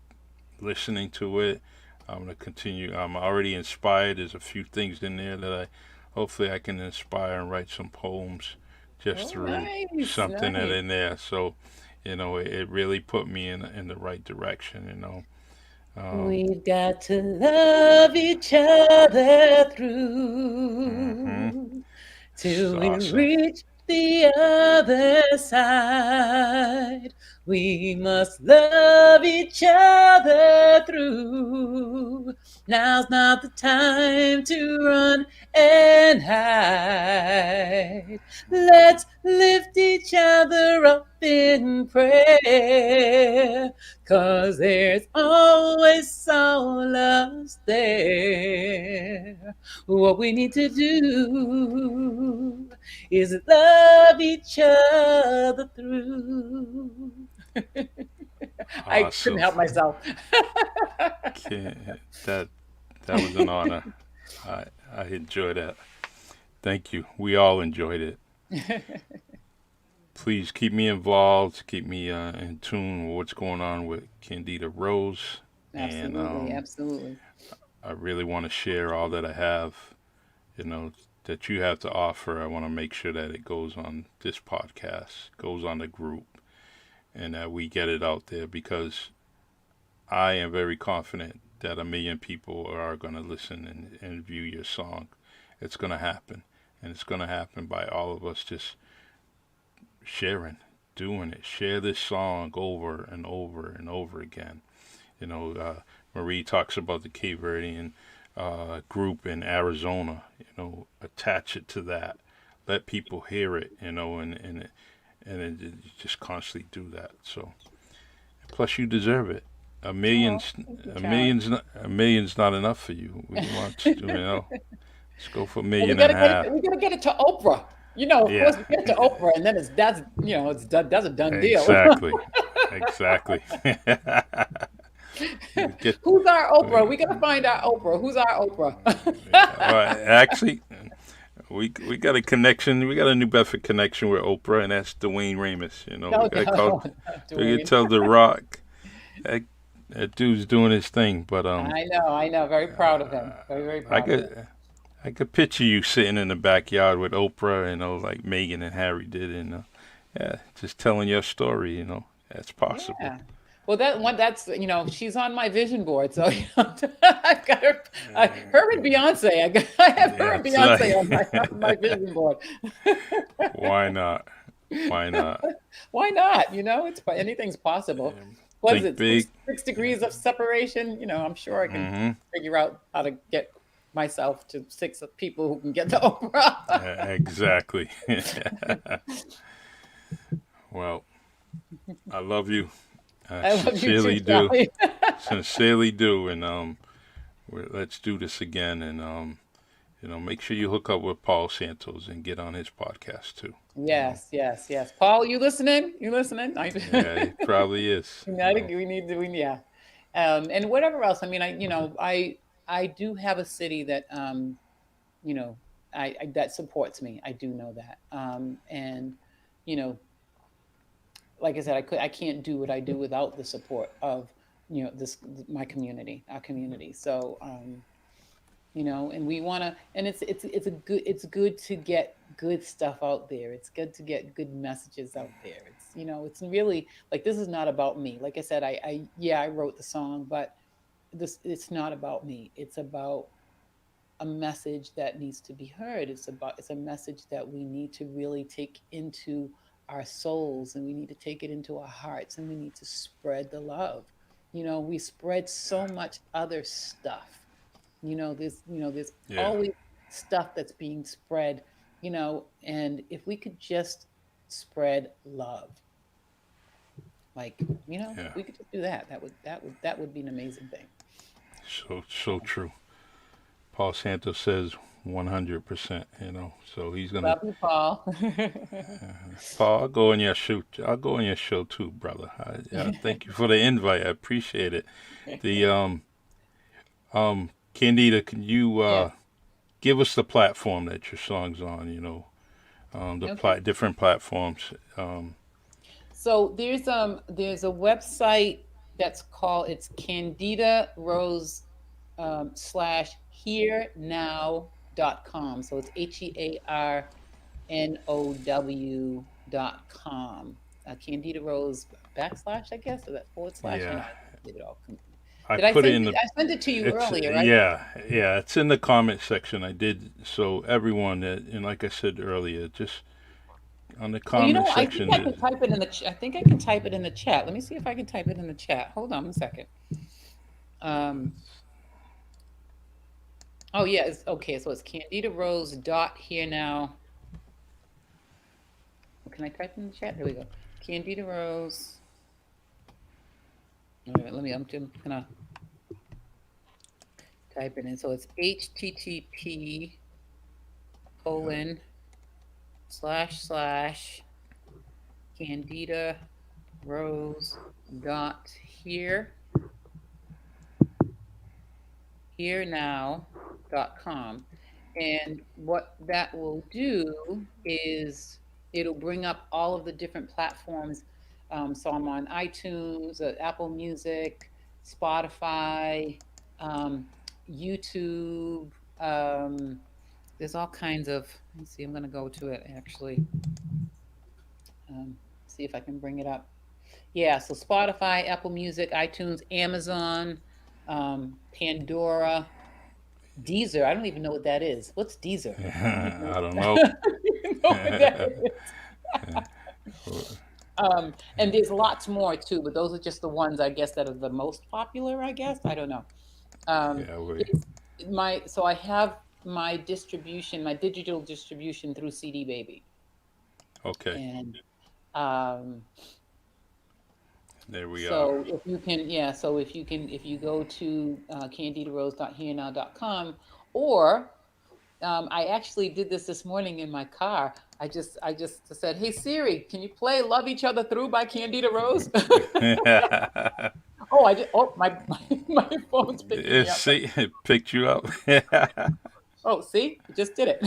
listening to it. I'm gonna continue. I'm already inspired. There's a few things in there that hopefully I can inspire and write some poems just oh, through nice, something that nice. in there. So, it really put me in the right direction. Um, We've got to love each other hmm through This is till we awesome. reach the other side. We must love each other through. Now's not the time to run and hide. Let's lift each other up in prayer. 'Cause there's always solace there. What we need to do is love each other through. I couldn't Awesome. help myself. That was an honor. I enjoyed that. Thank you. We all enjoyed it. Please keep me involved. Keep me in tune with what's going on with Candida Rose, and Absolutely, absolutely. I really want to share all that I have. You know that you have to offer. I want to make sure that it goes on this podcast, goes on the group, and that we get it out there, because I am very confident that 1 million people are going to listen and view your song. It's going to happen. And it's going to happen by all of us just sharing, doing it. Share this song over and over and over again. You know, Marie talks about the Cape Verdean group in Arizona. Attach it to that. Let people hear it, and you just constantly do that. So, plus you deserve it. A Oh, million's thank you, a Charlie. million's not, a million's not enough for you. We want let's go for a Well, we million and gotta a get it. half. We gotta get it to Oprah. Of course, Yeah, we get it to Oprah, and then that's a done deal. exactly, exactly. Get Who's our Oprah? We gotta find our Oprah. Who's our Oprah? actually, we got a connection. We got a New Bedford connection with Oprah, and that's Dwayne Ramus. We No, got no, called. We could Dwayne. tell The Rock that, that dude's doing his thing. But I know, I know. Very proud of him. Very, very I proud of him. could I could picture you sitting in the backyard with Oprah, like Megan and Harry did, and yeah, just telling your story. That's possible. Yeah. Well, she's on my vision board. So I've got her, her and Beyonce. I have her Yeah, and that's Beyonce on right. my vision board. Why not? Why not? Why not? Anything's possible. What is Think it? big. Six degrees of separation. I'm sure I can Hmm. figure out how to get myself to six of people who can get to Oprah. Exactly. Well, I love you. I I love you too, sincerely do. Charlie. Sincerely do. And let's do this again. And make sure you hook up with Paul Santos and get on his podcast too. You know. Yes, yes, yes. Paul, you listening? You listening? Yeah, he probably is. I think we need to, yeah. And whatever else. I mean, I do have a city that, you know, that supports me. I do know that. And, you know, like I said, I can't do what I do without the support of, this my community, our community. So, and we want to, and it's good to get good stuff out there. It's good to get good messages out there. It's really like, this is not about me. Like I said, yeah, I wrote the song, but it's not about me. It's about a message that needs to be heard. It's a message that we need to really take into our souls, and we need to take it into our hearts, and we need to spread the love. We spread so much other stuff. There's Yeah, always stuff that's being spread, and if we could just spread love, like, yeah. we could just do that. That would be an amazing thing. So true. Paul Santos says 100%. So he's gonna. Love you, Paul. Paul, I'll go on your show. I'll go on your show too, brother. Thank you for the invite. I appreciate it. The Candida, can you Yes. give us the platform that your song's on? Okay. Different platforms. So there's a website that's called, it's Candida Rose /hearnow.com. So it's HEARNOW.com. Candida Rose / I guess, or that forward slash. Yeah, I did it all. I Did I put it send in it? the. I sent it to you It's earlier, right? yeah, yeah. It's in the comment section. I did so everyone and like I said earlier, just on the Well, comment I think section. I can type it in the. I think I can type it in the chat. Let me see if I can type it in the chat. Hold on a second. Um. Oh yeah. It's okay. So it's Candida Rose dot here now. Can I type in the chat? Here we go. Candida Rose. All right, I'm just gonna type it in. So it's HTTP colon / Candida Rose dot herenow.com. And what that will do is it'll bring up all of the different platforms. So I'm on iTunes, Apple Music, Spotify, um, YouTube. There's all kinds of, let's see, I'm going to go to it actually. See if I can bring it up. Yeah, so Spotify, Apple Music, iTunes, Amazon, Pandora, Deezer. I don't even know what that is. What's Deezer? I don't even know I what don't know. that, I don't even know what that is. And there's lots more too, but those are just the ones, I guess, that are the most popular, I guess. I don't know. Um, Yeah, we. it's so I have my distribution, my digital distribution through CD Baby. Okay, And um, there we are. so if you go to candidarose.herenow.com, or I actually did this morning in my car. I just said, "Hey Siri, can you play 'Love Each Other Through' by Candida Rose?" Oh, I did. Oh, my phone's picking me up. See, it picked you up. Oh, see, it just did it.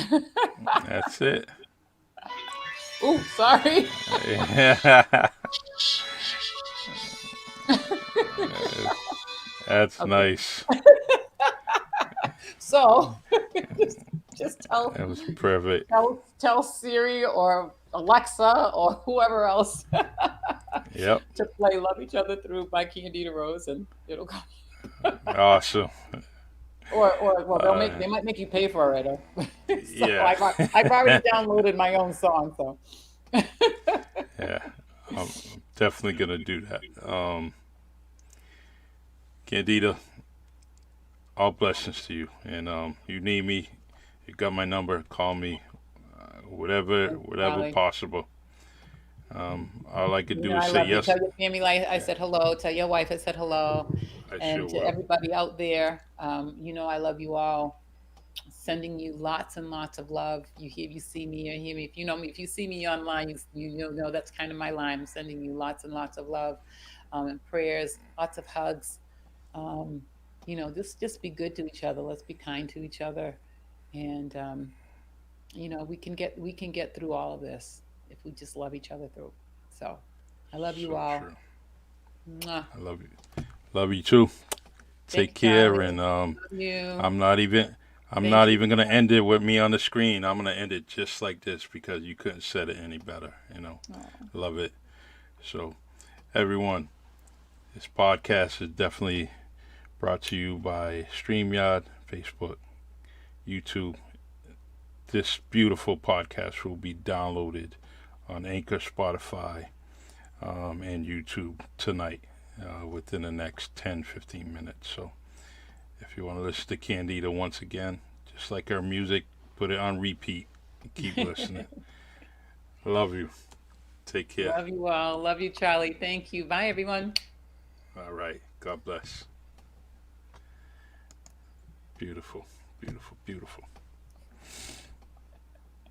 That's it. Ooh, sorry. That's Okay. nice. So just tell That was perfect. tell Siri or Alexa or whoever else Yep. to play "Love Each Other" through by Candida Rose, and it'll come. Awesome. Or well, Uh, they might make you pay for it. So yeah. I've already downloaded my own song. So Yeah. I'm definitely gonna do that. Candida, all blessings to you. And you need me, you got my number. Call me, thank you, whatever Charlie. possible. All I could You do know is I say love you. yes. Tell your family I Yeah, said hello. Tell your wife I said hello, I sure and to will. everybody out there. You know I love you all. Sending you lots and lots of love. You see me or hear me. If you know me, if you see me online, you know that's kind of my line. I'm sending you lots and lots of love, and prayers, lots of hugs. Um, just be good to each other. Let's be kind to each other, and we can get through all of this if we just love each other through. So, I love you So all. true. Mwah. I love you. Love you too. Take Thanks, care. Charlie. And Love you. I'm not even. I'm Thank not you. even gonna end it with me on the screen. I'm gonna end it just like this because you couldn't said it any better. Oh, Love it. So everyone, this podcast is definitely brought to you by StreamYard, Facebook, YouTube. This beautiful podcast will be downloaded on Anchor, Spotify, and YouTube tonight within the next 10-15 minutes. So if you want to listen to Candida once again, just like her music, put it on repeat and keep listening. Love you. Take care. love you all. Love you, Charlie. Thank you. Bye, everyone. All right. God bless. Beautiful, beautiful, beautiful.